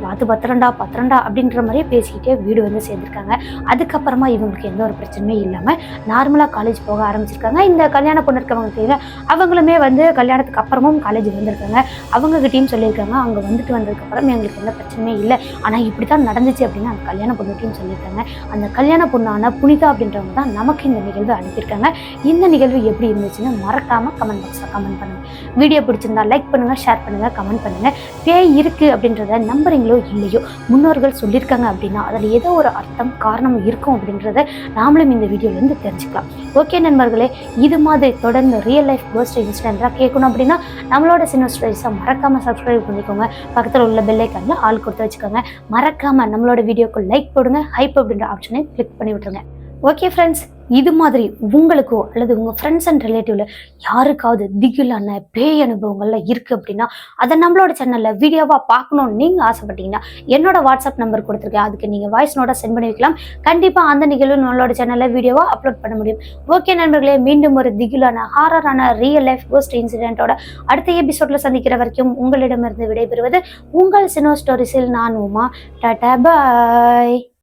பார்த்து பத்திரண்டா அப்படின்ற மாதிரியே பேசிக்கிட்டே வீடு வந்து சேர்ந்துருக்காங்க. அதுக்கப்புறமா இவங்களுக்கு எந்த ஒரு பிரச்சனையுமே இல்லாமல் நார்மலாக காலேஜ் போக ஆரம்பிச்சிருக்காங்க. இந்த கல்யாண பொண்ணு இருக்கவங்க தெரியல, அவங்களுமே வந்து கல்யாணத்துக்கு அப்புறமும் காலேஜ் வந்திருக்காங்க. அவங்ககிட்டையும் சொல்லியிருக்காங்க, அங்கே வந்துட்டு வந்ததுக்கப்புறம் எங்களுக்கு எந்த பிரச்சனையுமே இல்லை, ஆனால் இப்படி தான் நடந்துச்சு அப்படின்னு அந்த கல்யாண பொண்ணுகிட்டையும் சொல்லியிருக்காங்க. அந்த கல்யாண பொண்ணான புனிதா அப்படின்றவங்க தான் நமக்கு இந்த நிகழ்வு அனுப்பியிருக்காங்க. இந்த நிகழ்வு எப்படி இருந்துச்சுன்னு மறக்காமல் கமெண்ட் பாக்ஸில் கமெண்ட் பண்ணுங்கள். வீடியோ பிடிச்சிருந்தா லைக் பண்ணுங்கள், ஷேர் பண்ணுங்கள், கமெண்ட் பண்ணுங்கள். பேய் இருக்குது அப்படின்றத நம்புறீங்களோ இல்லையோ, முன்னோர்கள் சொல்லியிருக்காங்க அப்படின்னா அதில் ஏதோ ஒரு அர்த்தம் காரணம் இருக்கும் அப்படின்றத நாமளும் இந்த வீடியோலேருந்து தெரிஞ்சுக்கலாம். ஓகே நண்பர்களே, இது மாதிரி தொடர்ந்து ரியல் லைஃப் கோஸ்ட் இன்சிடென்ட்டாக கேட்கணும் அப்படின்னா நம்மளோட சின்ன ஸ்டோரிஸை மறக்காமல் சப்ஸ்கிரைப் பண்ணிக்கோங்க. பக்கத்தில் உள்ள பெல் ஐக்கானில் ஆல் கொடுத்து வச்சுக்கோங்க. மறக்காமல் நம்மளோட வீடியோக்கு லைக் போடுங்க, ஹைப் அப்படின்ற ஆப்ஷனை கிளிக் பண்ணி விட்டுருங்க. ஓகே ஃப்ரெண்ட்ஸ், இது மாதிரி உங்களுக்கோ அல்லது உங்கள் ஃப்ரெண்ட்ஸ் அண்ட் ரிலேட்டிவில் யாருக்காவது திகிலான பேய் அனுபவங்கள்லாம் இருக்குது அப்படின்னா அதை நம்மளோட சேனலில் வீடியோவாக பார்க்கணுன்னு நீங்கள் ஆசைப்பட்டீங்கன்னா என்னோட வாட்ஸ்அப் நம்பர் கொடுத்துருக்கேன், அதுக்கு நீங்கள் வாய்ஸ் நோட்டாக சென்ட் பண்ணி வைக்கலாம். கண்டிப்பாக அந்த நிகழ்வு நம்மளோட சேனலில் வீடியோவாக அப்லோட் பண்ண முடியும். ஓகே நண்பர்களே, மீண்டும் ஒரு திகிலான ஹாரரான ரியல் லைஃப் கோஸ்ட் இன்சிடென்ட்டோட அடுத்த எபிசோடில் சந்திக்கிற வரைக்கும் உங்களிடமிருந்து விடைபெறுவது உங்கள் சினோ ஸ்டோரிஸில் நான் உமா. டாடா பாய்.